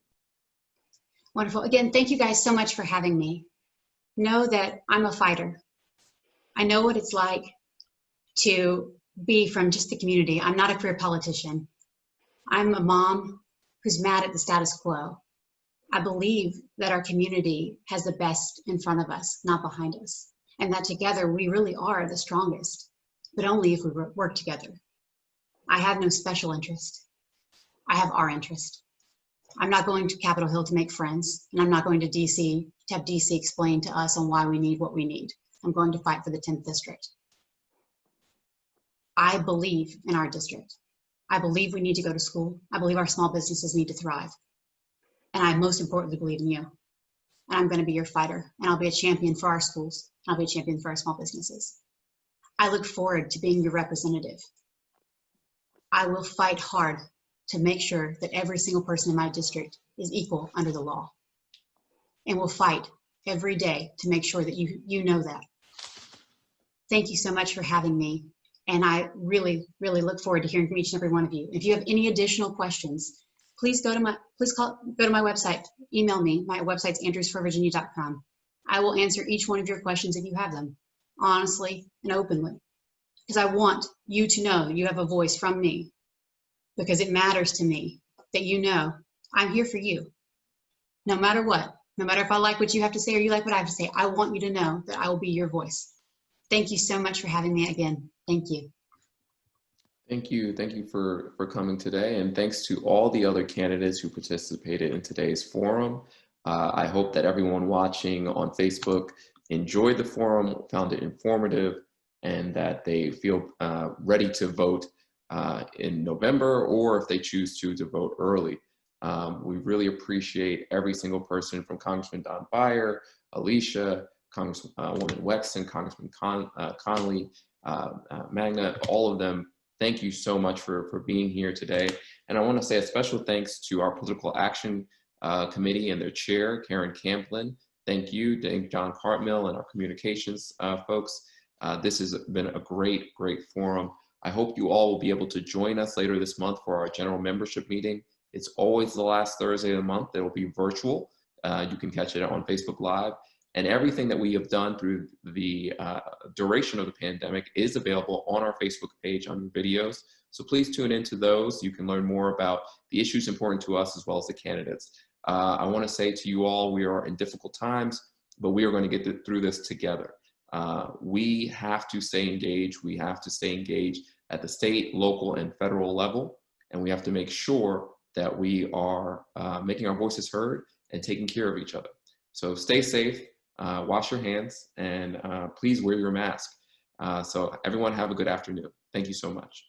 Wonderful. Again, thank you guys so much for having me. Know that I'm a fighter. I know what it's like to be from just the community. I'm not a career politician. I'm a mom who's mad at the status quo. I believe that our community has the best in front of us, not behind us, and that together we really are the strongest, but only if we work together. I have no special interest. I have our interest. I'm not going to Capitol Hill to make friends, and I'm not going to DC to have DC explain to us on why we need what we need. I'm going to fight for the 10th district. I believe in our district. I believe we need to go to school. I believe our small businesses need to thrive. And I most importantly believe in you. And I'm going to be your fighter, and I'll be a champion for our schools. I'll be a champion for our small businesses. I look forward to being your representative. I will fight hard to make sure that every single person in my district is equal under the law. And we'll fight every day to make sure that you know that. Thank you so much for having me. And I really, really look forward to hearing from each and every one of you. If you have any additional questions, please go to my website, email me. My website's andrewsforvirginia.com. I will answer each one of your questions if you have them, honestly and openly, because I want you to know you have a voice from me, because it matters to me that you know I'm here for you. No matter what, no matter if I like what you have to say or you like what I have to say, I want you to know that I will be your voice. Thank you so much for having me again. Thank you. Thank you. Thank you for coming today. And thanks to all the other candidates who participated in today's forum. I hope that everyone watching on Facebook enjoyed the forum, found it informative, and that they feel ready to vote in November, or if they choose to vote early. We really appreciate every single person, from Congressman Don Beyer, Aliscia, Congresswoman Wexton, Congressman Connolly, Manga, all of them. Thank you so much for being here today. And I want to say a special thanks to our Political Action Committee and their chair, Karen Camplin. Thank you, John Cartmill, and our communications folks. This has been a great forum. I hope you all will be able to join us later this month for our general membership meeting. It's always the last Thursday of the month. It will be virtual. You can catch it on Facebook Live. And everything that we have done through the duration of the pandemic is available on our Facebook page on videos. So please tune into those. You can learn more about the issues important to us as well as the candidates. I want to say to you all, we are in difficult times, but we are going to get through this together. We have to stay engaged. We have to stay engaged at the state, local, and federal level. And we have to make sure that we are making our voices heard and taking care of each other. So stay safe. Wash your hands, and please wear your mask. So everyone have a good afternoon. Thank you so much.